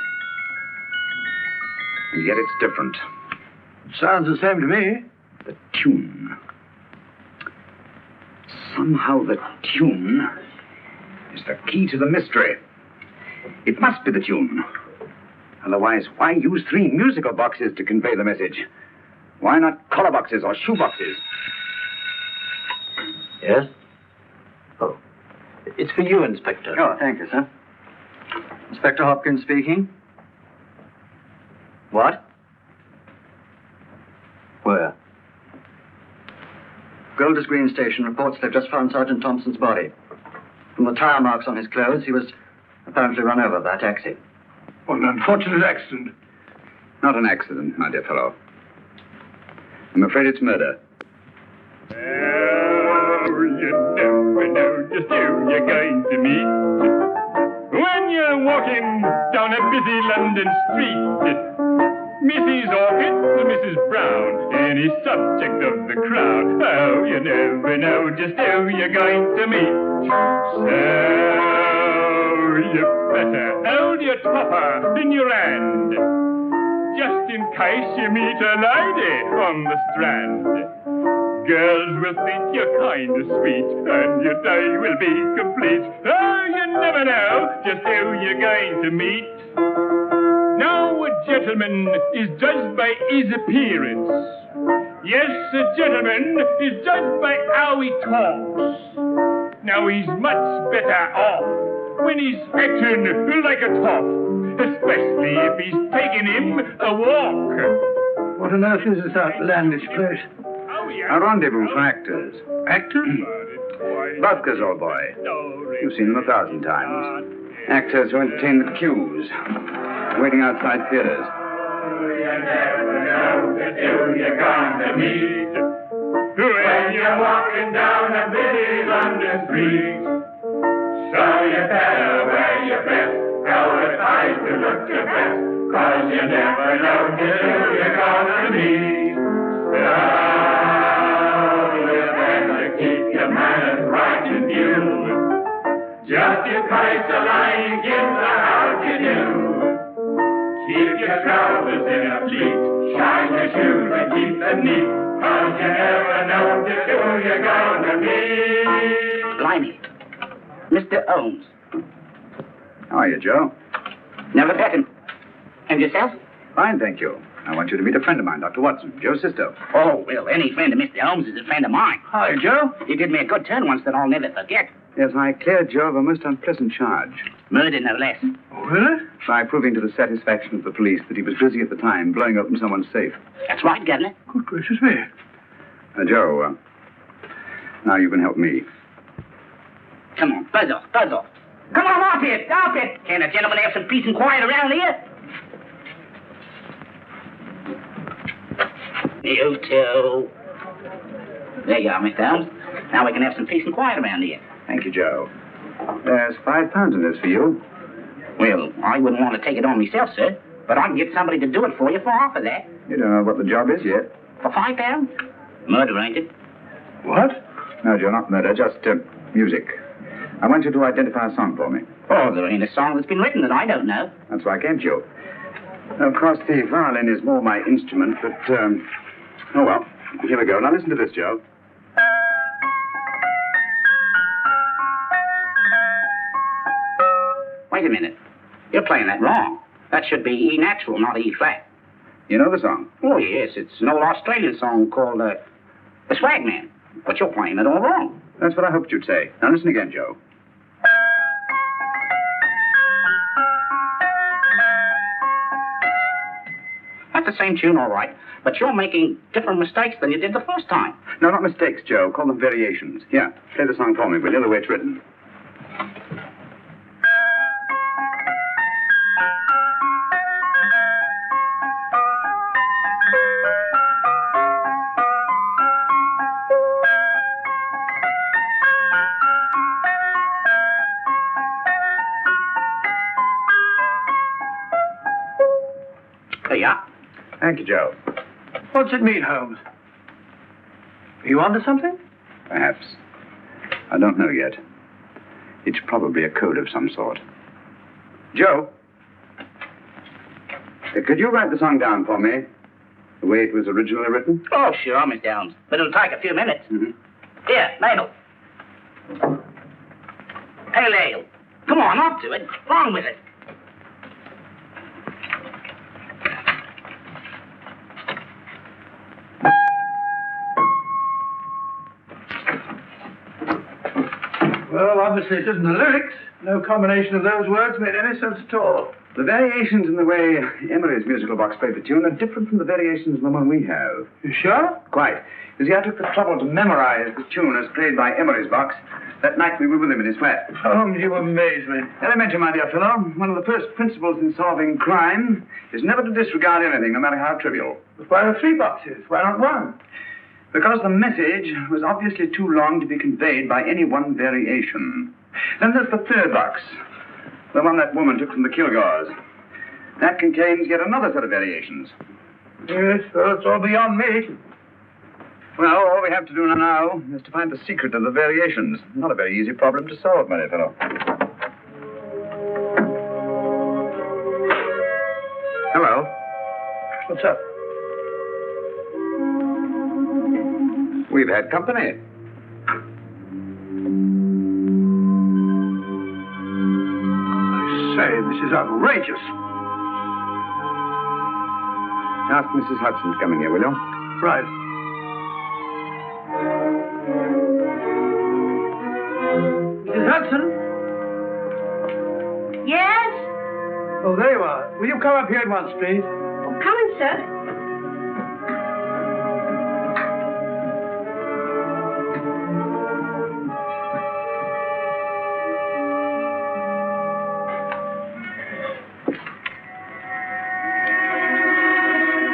S2: And yet it's different.
S9: Sounds the same to me.
S2: The tune. Somehow the tune is the key to the mystery. It must be the tune. Otherwise, why use three musical boxes to convey the message? Why not collar boxes or shoe boxes?
S14: Yes? Oh. It's for you, Inspector.
S13: Oh, thank you, sir. Inspector Hopkins speaking.
S14: What? Where?
S13: Golders Green Station reports they've just found Sergeant Thompson's body. From the tire marks on his clothes, he was apparently run over by a taxi.
S9: What an unfortunate accident.
S2: Not an accident, my dear fellow. I'm afraid it's murder.
S15: You never know just who you're going to meet when you're walking down a busy London street. Mrs. Orchid to Mrs. Brown, any subject of the crowd. Oh, you never know just who you're going to meet. So you better hold your topper in your hand, just in case you meet a lady on the Strand. Girls will think you're kind of sweet, and your day will be complete. Oh, you never know just who you're going to meet. Now, a gentleman is judged by his appearance. Yes, a gentleman is judged by how he talks. Now, he's much better off when he's acting like a top, especially if he's taking him a walk.
S9: What on earth is this outlandish place?
S2: A rendezvous for actors.
S9: Actors?
S2: Buskers, old boy. You've seen them 1,000 times. Actors who entertain the queues, waiting outside theaters.
S15: You never know just who you're going to meet when you're walking down a busy London street. So you better wear your best, advertise to look your best, 'cause you never know just who you're going to meet. So you better keep your manners right in view, just in case the line gives a how you do. Keep your trousers in a pleat, shine your shoes and keep them neat, 'cause you never know just who you're going to meet.
S6: Blimey. Mr. Holmes.
S2: How are you, Joe?
S6: Never met him. And yourself?
S2: Fine, thank you. I want you to meet a friend of mine, Dr. Watson, Joe's sister.
S6: Oh, well, any friend of Mr. Holmes is a friend of mine.
S9: Hi, Joe.
S6: He did me a good turn once that I'll never forget.
S2: Yes, I cleared Joe of a most unpleasant charge.
S6: Murder, no less.
S9: Oh, really?
S2: By proving to the satisfaction of the police that he was busy at the time blowing open someone's safe.
S6: That's right, Governor.
S9: Good gracious me.
S2: Joe, now you can help me.
S6: Come on, buzz off, buzz off. Come on, off it, off it. Can't a gentleman have some peace and quiet around here? You too. There you are, Mr. Holmes. Now we can have some peace and quiet around here.
S2: Thank you, Joe. There's £5 in this for you.
S6: Well, I wouldn't want to take it on myself, sir. But I can get somebody to do it for you for half of that.
S2: You don't know what the job is yet.
S6: For £5? Murder, ain't it?
S9: What?
S2: No, Joe, not murder, just music. I want you to identify a song for me.
S6: Oh, there ain't a song that's been written that I don't know.
S2: That's why I came to you. Of course, the violin is more my instrument, but, oh well. Here we go. Now listen to this, Joe.
S6: Wait a minute. You're playing that wrong.
S16: That should be E natural, not E flat.
S2: You know the song?
S16: Oh, yes. It's an old Australian song called The Swagman. But you're playing it all wrong.
S2: That's what I hoped you'd say. Now listen again, Joe.
S16: That's the same tune, all right. But you're making different mistakes than you did the first time.
S2: No, not mistakes, Joe. Call them variations. Here, play the song for me, will you, the way it's written.
S16: There you are.
S2: Thank you, Joe.
S9: What's it mean, Holmes? Are you onto something?
S2: Perhaps. I don't know yet. It's probably a code of some sort. Joe? Could you write the song down for me? The way it was originally written?
S16: Oh, sure, Miss Downs. But it'll take a few minutes.
S2: Mm-hmm.
S16: Here, Mabel. Hey, Lale. Come on, up to it. Wrong with it.
S9: Well, obviously it isn't the lyrics. No combination of those words made any sense at all.
S2: The variations in the way Emery's musical box played the tune are different from the variations in the one we have.
S9: You sure?
S2: Quite. You see, I took the trouble to memorize the tune as played by Emery's box that night we were with him in his flat.
S9: Holmes, you amaze me.
S2: Elementary, my dear fellow. One of the first principles in solving crime is never to disregard anything, no matter how trivial.
S9: But why are 3 boxes? Why not 1?
S2: Because the message was obviously too long to be conveyed by any one variation. Then there's the 3rd box, the one that woman took from the Kilgores. That contains yet another set of variations.
S9: Yes, well, it's all beyond me.
S2: Well, all we have to do now is to find the secret of the variations. Not a very easy problem to solve, my dear fellow. Hello.
S9: What's up?
S2: We've had company.
S9: I say, this is outrageous.
S2: Ask Mrs. Hudson to come in here, will you?
S9: Right. Mrs. Hudson?
S5: Yes?
S9: Oh, there you are. Will you come up here at once, please?
S5: Oh, coming, sir.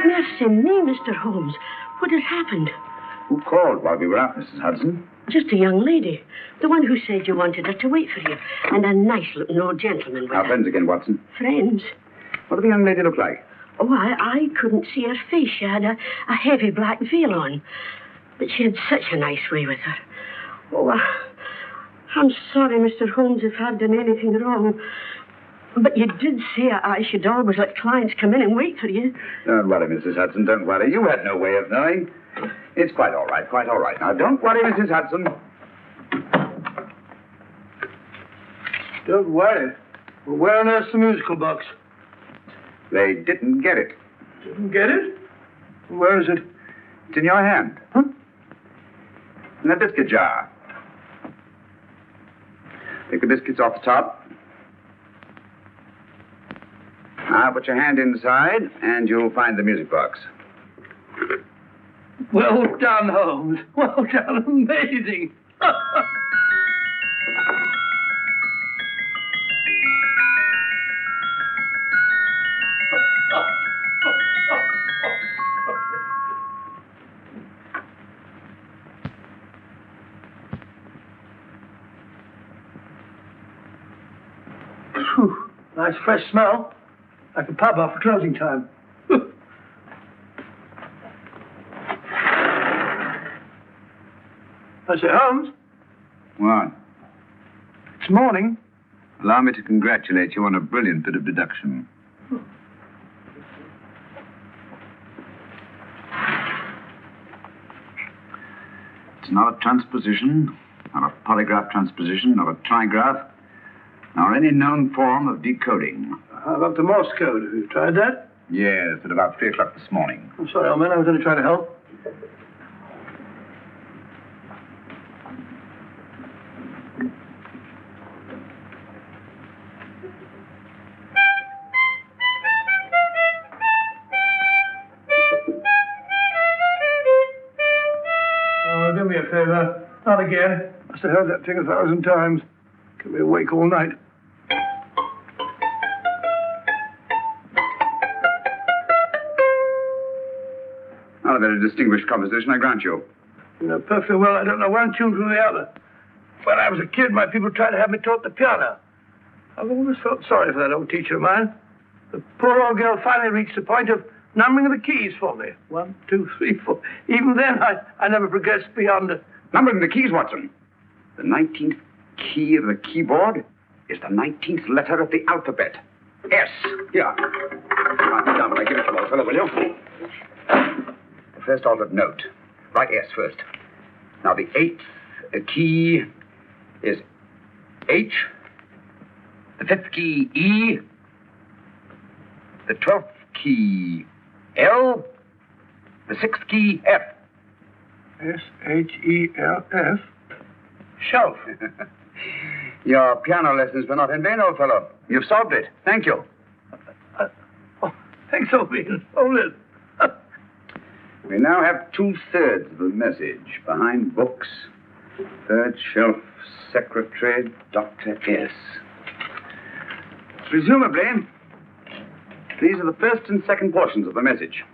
S17: Mercy me, Mr. Holmes. What has happened?
S2: Who called while we were out, Mrs. Hudson?
S17: Just a young lady. The one who said you wanted her to wait for you. And a nice-looking old gentleman with
S2: Our
S17: her.
S2: friends again, Watson.
S17: Friends?
S2: What did the young lady look like?
S17: Oh, I couldn't see her face. She had a heavy black veil on. But she had such a nice way with her. Oh, I'm sorry, Mr. Holmes, if I've done anything wrong. But you did say I should always let clients come in and wait for you.
S2: Don't worry, Mrs. Hudson, don't worry. You had no way of knowing. It's quite all right, quite all right. Now, don't worry, Mrs. Hudson.
S9: Don't worry. Well, where on earth's the musical box?
S2: They didn't get it.
S9: Didn't get it? Where is it?
S2: It's in your hand.
S9: Huh?
S2: In that biscuit jar. Take the biscuits off the top. Now, put your hand inside, and you'll find the music box.
S9: Well done, Holmes. Well done. Amazing. Whew. Nice fresh smell. Like a pub after closing time. I say, Holmes,
S2: What?
S9: it's morning.
S2: Allow me to congratulate you on a brilliant bit of deduction. It's not a transposition, not a polygraph transposition, not a trigraph, nor any known form of decoding.
S9: How about the Morse code? Have you tried that?
S2: Yes, at about 3 o'clock this morning.
S9: I'm sorry, old man. I was only trying to help. Oh, do me a favor. Not again. Must have heard that thing 1,000 times. Kept me awake all night.
S2: Not a very distinguished composition, I grant you.
S9: You know perfectly well I don't know one tune from the other. When I was a kid, my people tried to have me taught the piano. I've always felt sorry for that old teacher of mine. The poor old girl finally reached the point of numbering the keys for me. 1, 2, 3, 4. Even then, I never progressed beyond it.
S2: Numbering the keys, Watson. The 19th key of the keyboard is the 19th letter of the alphabet. S. Here. Write it down when I give it to you, old fellow, will you? The first alternate note. Write S first. Now, the 8th key is H. The 5th key, E. The 12th key, L. The 6th key, F.
S9: S-H-E-L-F. Shelf.
S2: Your piano lessons were not in vain, old fellow. You've solved it. Thank you.
S9: Thanks, old man. Hold it.
S2: We now have 2/3 of the message. Behind books, third shelf, secretary, Dr. S. Presumably, these are the first and second portions of the message.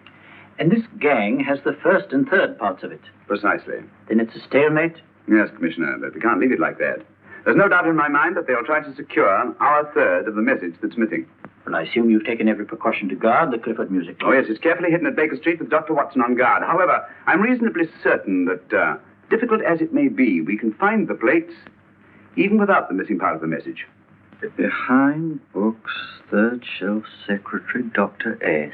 S6: And this gang has the first and third parts of it.
S2: Precisely.
S6: Then it's a stalemate?
S2: Yes, Commissioner, but we can't leave it like that. There's no doubt in my mind that they'll try to secure our third of the message that's missing.
S6: Well, I assume you've taken every precaution to guard the Clifford music.
S2: Oh, yes, it's carefully hidden at Baker Street with Dr. Watson on guard. However, I'm reasonably certain that, difficult as it may be, we can find the plates even without the missing part of the message.
S6: Behind books, third shelf, secretary, Dr. S.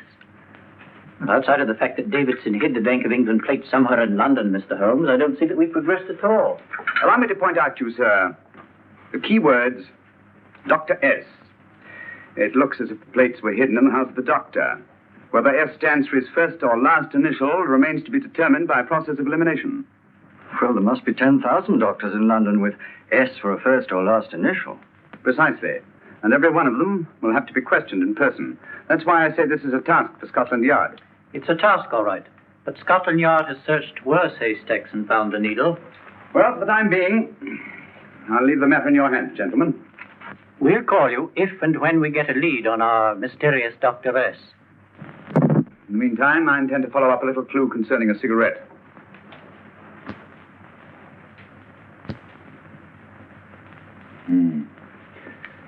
S6: Outside of the fact that Davidson hid the Bank of England plate somewhere in London, Mr. Holmes, I don't see that we've progressed at all.
S2: Allow me to point out to you, sir, the key words, Dr. S. It looks as if the plates were hidden in the house of the doctor. Whether S stands for his first or last initial remains to be determined by a process of elimination.
S13: Well, there must be 10,000 doctors in London with S for a first or last initial.
S2: Precisely. And every one of them will have to be questioned in person. That's why I say this is a task for Scotland Yard.
S6: It's a task, all right. But Scotland Yard has searched worse haystacks and found the needle.
S2: Well, for the time being, I'll leave the matter in your hands, gentlemen.
S6: We'll call you if and when we get a lead on our mysterious Dr. S.
S2: In the meantime, I intend to follow up a little clue concerning a cigarette.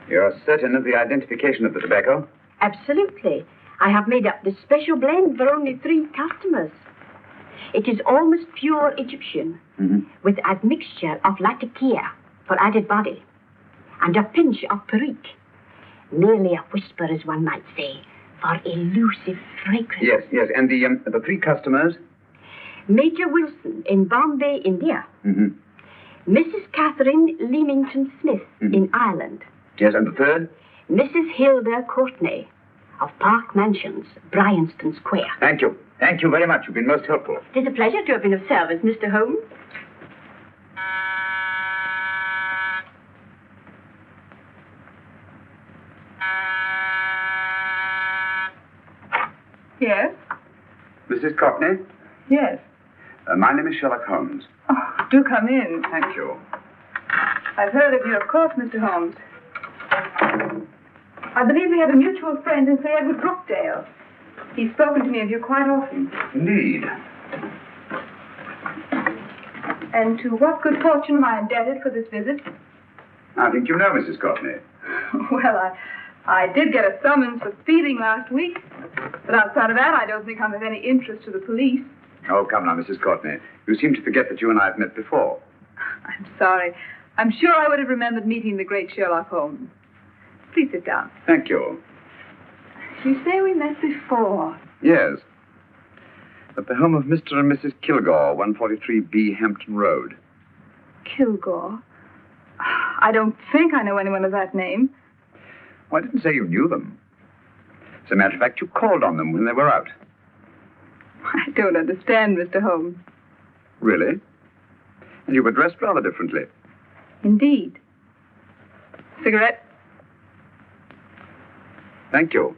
S2: You're certain of the identification of the tobacco?
S17: Absolutely. I have made up this special blend for only 3 customers. It is almost pure Egyptian, with admixture of latakia for added body, and a pinch of perique. Merely a whisper, as one might say, for elusive fragrance.
S2: Yes. And the 3 customers?
S17: Major Wilson in Bombay, India. Mrs. Catherine Leamington Smith in Ireland.
S2: Yes, and the 3rd?
S17: Mrs. Hilda Courtney of Park Mansions, Bryanston Square.
S2: Thank you. Thank you very much. You've been most helpful.
S17: It is a pleasure to have been of service, Mr. Holmes.
S10: Yes?
S2: Mrs. Courtney?
S10: Yes.
S2: My name is Sherlock Holmes.
S10: Oh, do come in.
S2: Thank you.
S10: I've heard of you, of course, Mr. Holmes. I believe we have a mutual friend in Sir Edward Brookdale. He's spoken to me of you quite often.
S2: Indeed.
S10: And to what good fortune am I indebted for this visit?
S2: I think you know Mrs. Courtney.
S10: Well, I did get a summons for stealing last week. But outside of that, I don't think I'm of any interest to the police.
S2: Oh, come now, Mrs. Courtney. You seem to forget that you and I have met before.
S10: I'm sorry. I'm sure I would have remembered meeting the great Sherlock Holmes. Please sit down.
S2: Thank you.
S10: You say we met before?
S2: Yes. At the home of Mr. and Mrs. Kilgore, 143B Hampton Road.
S10: Kilgore? I don't think I know anyone of that name.
S2: Well, I didn't say you knew them. As a matter of fact, you called on them when they were out.
S10: I don't understand, Mr. Holmes.
S2: Really? And you were dressed rather differently.
S10: Indeed. Cigarette?
S2: Thank you.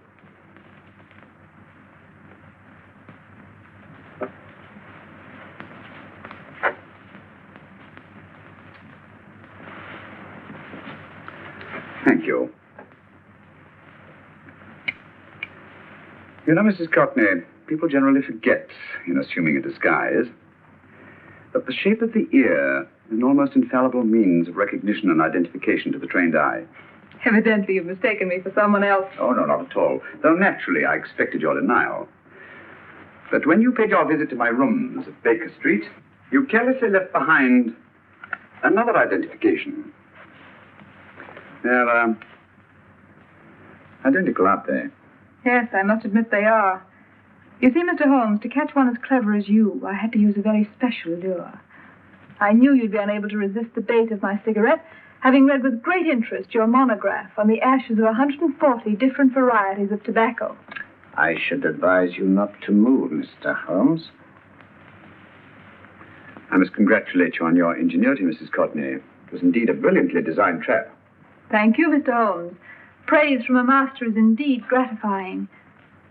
S2: Thank you. You know, Mrs. Courtney, people generally forget, in assuming a disguise, that the shape of the ear is an almost infallible means of recognition and identification to the trained eye.
S10: Evidently, you've mistaken me for someone else.
S2: Oh, no, not at all. Though naturally, I expected your denial. But when you paid your visit to my rooms at Baker Street, you carelessly left behind another identification. They're, identical, aren't they?
S10: Yes, I must admit they are. You see, Mr. Holmes, to catch one as clever as you, I had to use a very special lure. I knew you'd be unable to resist the bait of my cigarette, having read with great interest your monograph on the ashes of 140 different varieties of tobacco.
S16: I should advise you not to move, Mr. Holmes.
S2: I must congratulate you on your ingenuity, Mrs. Courtney. It was indeed a brilliantly designed trap.
S10: Thank you, Mr. Holmes. Praise from a master is indeed gratifying.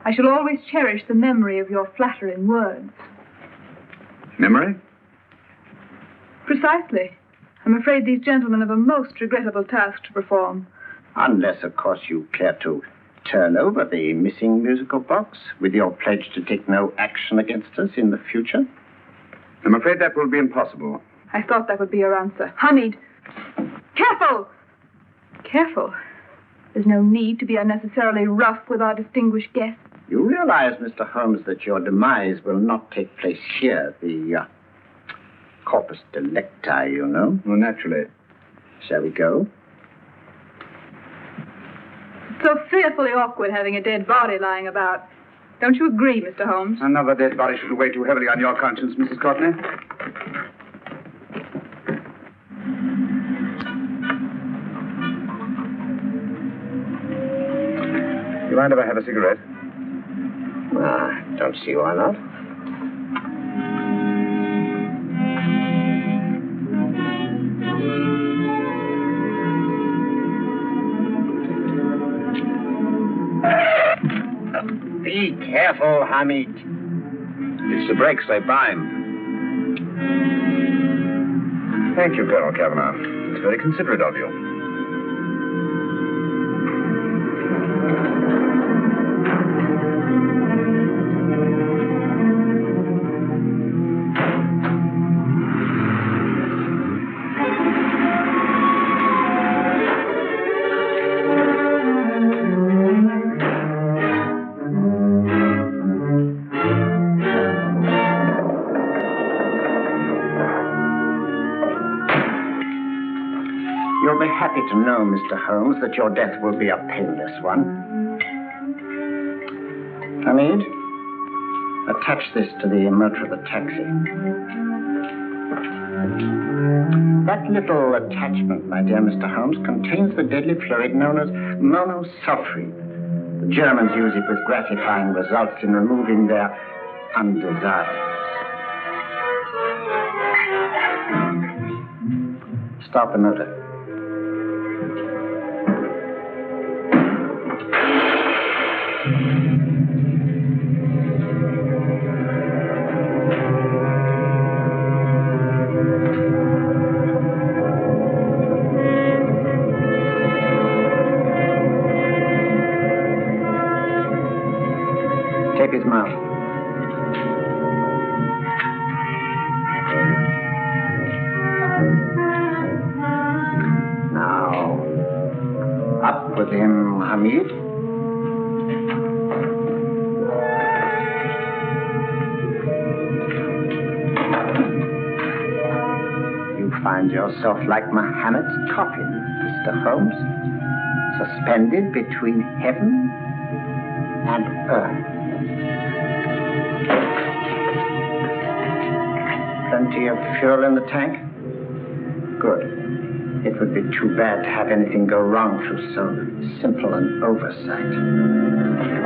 S10: I shall always cherish the memory of your flattering words.
S2: Memory?
S10: Precisely. I'm afraid these gentlemen have a most regrettable task to perform.
S16: Unless, of course, you care to turn over the missing musical box with your pledge to take no action against us in the future.
S2: I'm afraid that will be impossible.
S10: I thought that would be your answer. Hamid! Careful! Careful. There's no need to be unnecessarily rough with our distinguished guest.
S16: You realize, Mr. Holmes, that your demise will not take place here. The corpus delicti, you know.
S2: Well, naturally.
S16: Shall we go?
S10: It's so fearfully awkward having a dead body lying about. Don't you agree, Mr. Holmes?
S2: Another dead body shouldn't weigh too heavily on your conscience, Mrs. Courtney. You mind if I have a cigarette?
S16: Don't see why not. Be careful, Hamid.
S2: It's the brakes, they bind. Thank you, Colonel Kavanagh. It's very considerate of you.
S16: You'll be happy to know, Mr. Holmes, that your death will be a painless one. Hamid, attach this to the motor of the taxi. That little attachment, my dear Mr. Holmes, contains the deadly fluid known as monosulfide. The Germans use it with gratifying results in removing their undesirables. Start the motor. Tape his mouth. Now, up with him, Hamid. You find yourself like Muhammad's coffin, Mr. Holmes, suspended between heaven and earth. Plenty of fuel in the tank? Good. It would be too bad to have anything go wrong through so simple an oversight.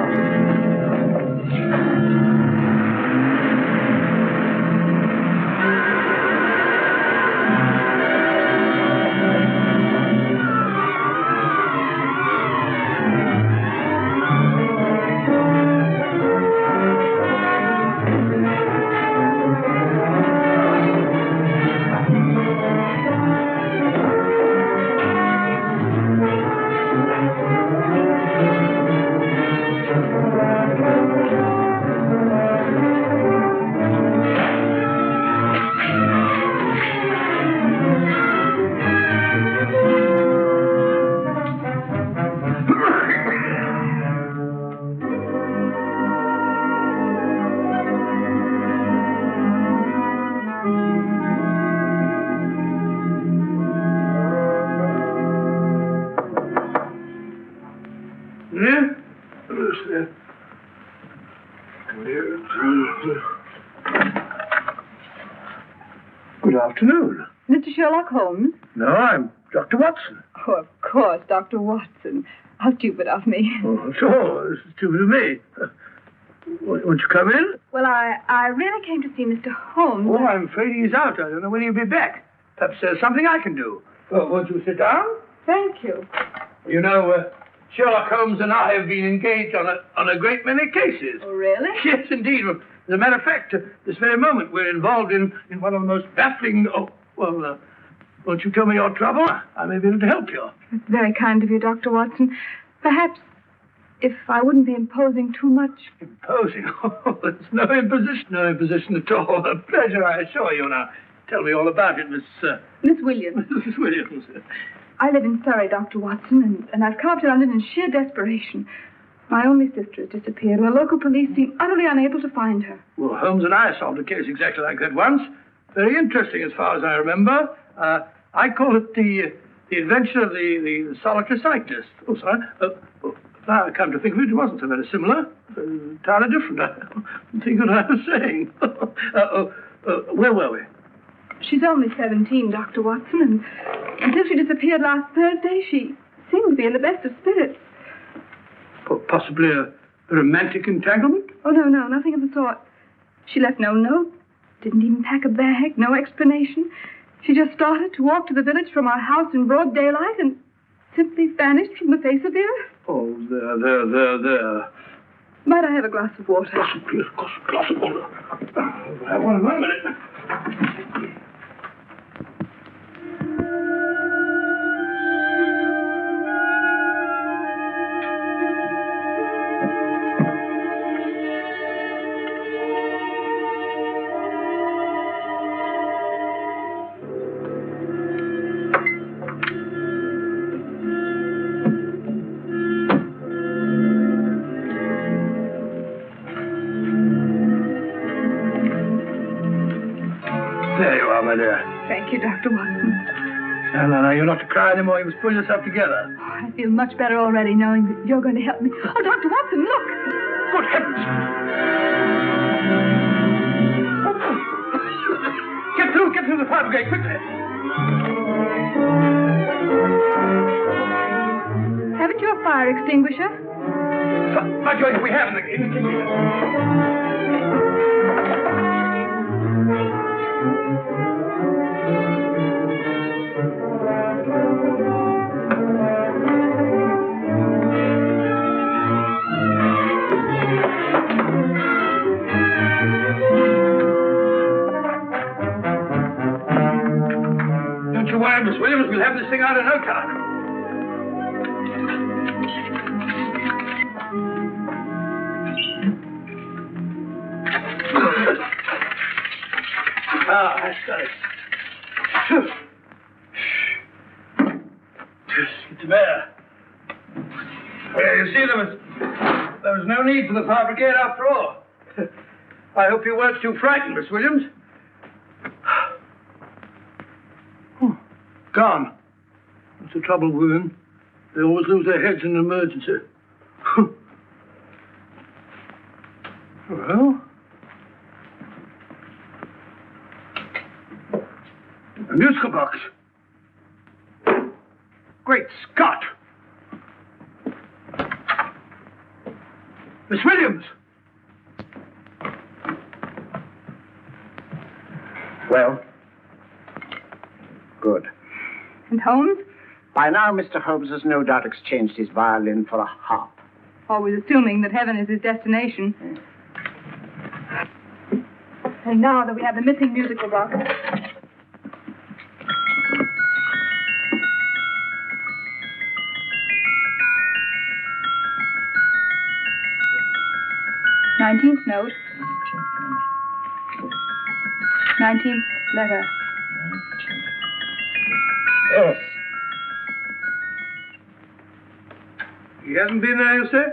S9: Good afternoon.
S10: Mr. Sherlock Holmes?
S9: No, I'm Dr. Watson.
S10: Oh, of course, Dr. Watson. How stupid of me.
S9: Oh, sure. It's stupid of me. Won't you come in?
S10: Well, I really came to see Mr. Holmes.
S9: Oh, I'm afraid he's out. I don't know when he'll be back. Perhaps there's something I can do. Won't you sit down?
S10: Thank you.
S9: You know, Sherlock Holmes and I have been engaged on a great many cases.
S10: Oh, really?
S9: Yes, indeed. As a matter of fact, this very moment we're involved in one of the most baffling... won't you tell me your trouble? I may be able to help you.
S10: It's very kind of you, Dr. Watson. Perhaps if I wouldn't be imposing too much.
S9: Imposing? Oh, it's no imposition. No imposition at all. A pleasure, I assure you. Now, tell me all about it, Miss
S10: Williams.
S9: Mrs. Williams.
S10: I live in Surrey, Dr. Watson, and I've come up to London in sheer desperation. My only sister has disappeared, and the local police seem utterly unable to find her.
S9: Well, Holmes and I solved a case exactly like that once. Very interesting, as far as I remember. I call it the adventure of the solitary cyclist. Oh, sorry. Now I come to think of it, it wasn't so very similar. Entirely different. I don't think what I was saying. Where were we?
S10: She's only 17, Dr. Watson, and until she disappeared last Thursday, she seemed to be in the best of spirits.
S9: Possibly a romantic entanglement?
S10: Oh, no, nothing of the sort. She left no note, didn't even pack a bag, no explanation. She just started to walk to the village from our house in broad daylight and simply vanished from the face of the earth.
S9: Oh, there.
S10: Might I have a glass of water?
S9: Yes, of course, a glass of water. I'll have one in a minute. There you are, my dear.
S10: Thank you, Dr. Watson.
S9: No, you're not to cry anymore. You must pull yourself together.
S10: Oh, I feel much better already knowing that you're going to help me. Oh, Dr. Watson, look!
S9: Good heavens! Get through the fire brigade, quickly!
S10: Haven't you a fire extinguisher?
S9: By George, we have in the kitchen. Don't you worry, Miss Williams. We'll have this thing out in no time. That's got it. Get to bear. Yeah, you see, there was no need for the fire brigade after all. I hope you weren't too frightened, Miss Williams. Gone. That's the trouble with women. They always lose their heads in an emergency. Well... a musical box.
S16: Well? Good.
S10: And Holmes?
S16: By now, Mr. Holmes has no doubt exchanged his violin for a harp.
S10: Always assuming that heaven is his destination. And now that we have the missing musical box. "19th note. 19th letter."
S16: Yes.
S9: He hasn't been there, you say?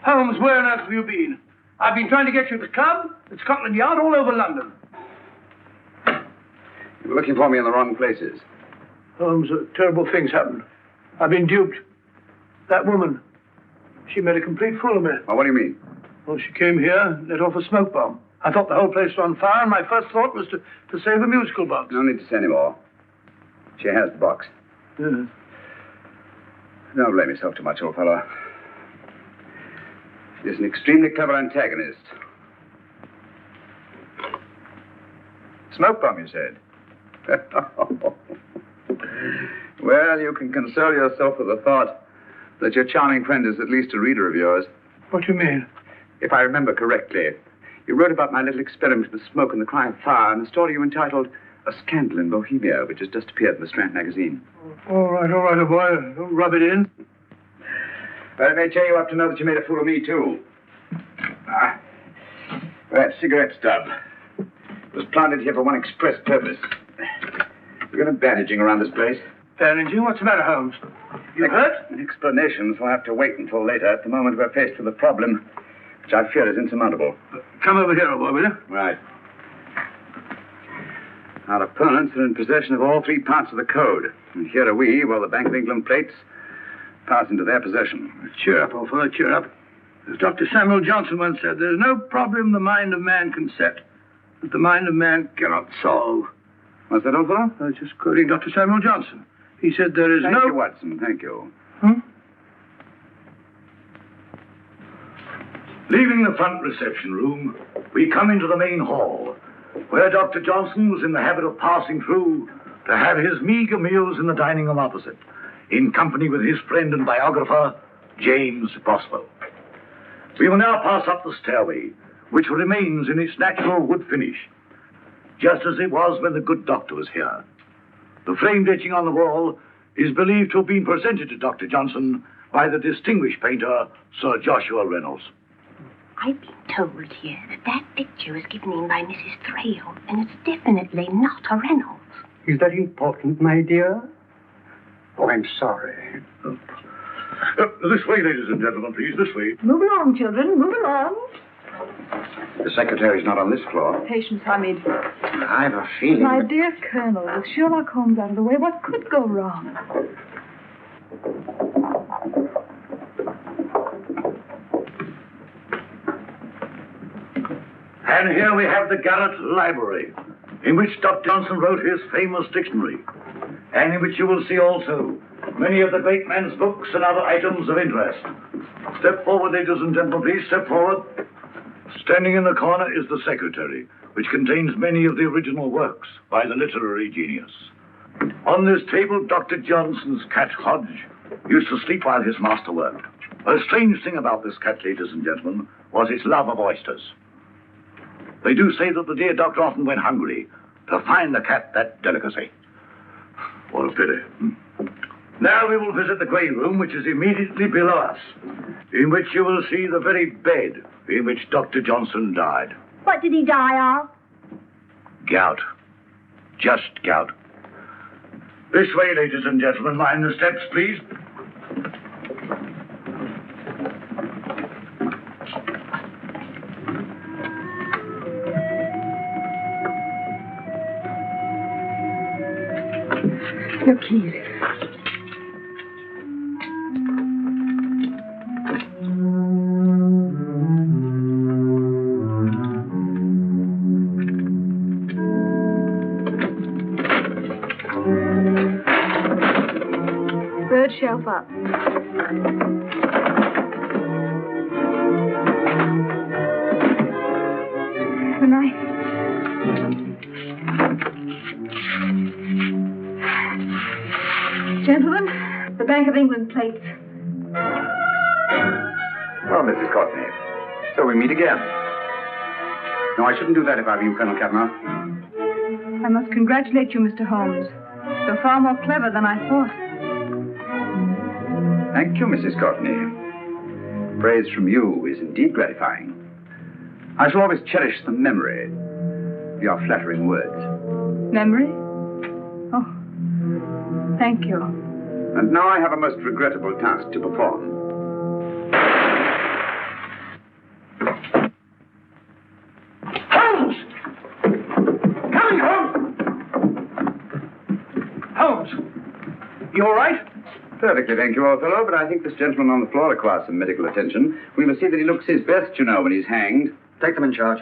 S9: Holmes, where on earth have you been? I've been trying to get you at the club, at Scotland Yard, all over London.
S2: You were looking for me in the wrong places.
S9: Holmes, terrible things happened. I've been duped. That woman, she made a complete fool of me.
S2: Well, what do you mean?
S9: Well, she came here and let off a smoke bomb. I thought the whole place was on fire, and my first thought was to save the musical box.
S2: No need to say any more. She has the box.
S9: Yes.
S2: Don't blame yourself too much, old fellow. She's an extremely clever antagonist. Smoke bomb, you said? Well, you can console yourself with the thought that your charming friend is at least a reader of yours.
S9: What do you mean?
S2: If I remember correctly, you wrote about my little experiment with smoke and the cry of fire in a story you entitled A Scandal in Bohemia, which has just appeared in the Strand magazine.
S9: All right, old boy. Don't rub it in.
S2: But it may cheer you up to know that you made a fool of me, too. That cigarette stub was planted here for one express purpose. We're going to bandaging around this place.
S9: Bandaging? What's the matter, Holmes? You hurt?
S2: Explanations will have to wait until later. At the moment, we're faced with a problem which I fear is insurmountable.
S9: Come over here, old boy, will you?
S2: Right. Our opponents are in possession of all three parts of the code. And here are we, while the Bank of England plates pass into their possession.
S9: Cheer up, old fellow, cheer up. As Dr. Samuel Johnson once said, there's no problem the mind of man can set that the mind of man cannot solve.
S2: What's that, old fellow?
S9: I was just quoting Dr. Samuel Johnson. He said there is
S2: Thank you, Watson. Thank you.
S18: Leaving the front reception room, we come into the main hall, where Dr. Johnson was in the habit of passing through to have his meager meals in the dining room opposite, in company with his friend and biographer, James Boswell. We will now pass up the stairway, which remains in its natural wood finish, just as it was when the good doctor was here. The framed etching on the wall is believed to have been presented to Dr. Johnson by the distinguished painter, Sir Joshua Reynolds.
S17: I've been told here that picture was given in by Mrs. Thrale, and it's definitely not a Reynolds.
S14: Is that important, my dear? Oh, I'm sorry.
S18: This way, ladies and gentlemen, please, this way.
S10: Move along, children, move along.
S2: The secretary's not on this floor.
S10: Patience, Hamid.
S2: I've a feeling...
S10: My dear Colonel, with Sherlock Holmes out of the way, what could go wrong?
S18: And here we have the Garrett Library, in which Dr. Johnson wrote his famous dictionary, and in which you will see also many of the great man's books and other items of interest. Step forward, ladies and gentlemen, please, step forward. Standing in the corner is the secretary, which contains many of the original works by the literary genius. On this table, Dr. Johnson's cat, Hodge, used to sleep while his master worked. A strange thing about this cat, ladies and gentlemen, was its love of oysters. They do say that the dear doctor often went hungry to find the cat that delicacy. What a pity. Now we will visit the grey room, which is immediately below us, in which you will see the very bed in which Dr. Johnson died.
S5: What did he die of?
S18: Gout. Just gout. This way, ladies and gentlemen. Mind the steps, please.
S10: Your keys. Third shelf up. The knife. Bank of England plates.
S2: Well, Mrs. Courtney, so we meet again. No, I shouldn't do that if I were you, Colonel Kavanagh.
S10: I must congratulate you, Mr. Holmes. You're far more clever than I thought.
S2: Thank you, Mrs. Courtney. Praise from you is indeed gratifying. I shall always cherish the memory of your flattering words.
S10: Memory? Oh, thank you.
S2: And now I have a most regrettable task to perform.
S9: Holmes! Coming, Holmes! Holmes! You all right?
S2: Perfectly, thank you, old fellow, but I think this gentleman on the floor requires some medical attention. We must see that he looks his best, you know, when he's hanged.
S13: Take them in charge.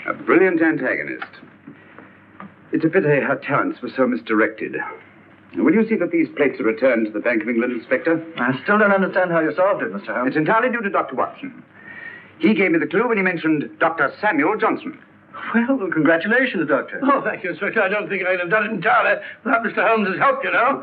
S2: A brilliant antagonist. It's a pity her talents were so misdirected. Will you see that these plates are returned to the Bank of England, Inspector?
S13: I still don't understand how you solved it, Mr. Holmes.
S2: It's entirely due to Dr. Watson. He gave me the clue when he mentioned Dr. Samuel Johnson.
S8: Well, congratulations, Doctor.
S9: Oh, thank you, Inspector. I don't think I'd have done it entirely without Mr. Holmes' help, you know.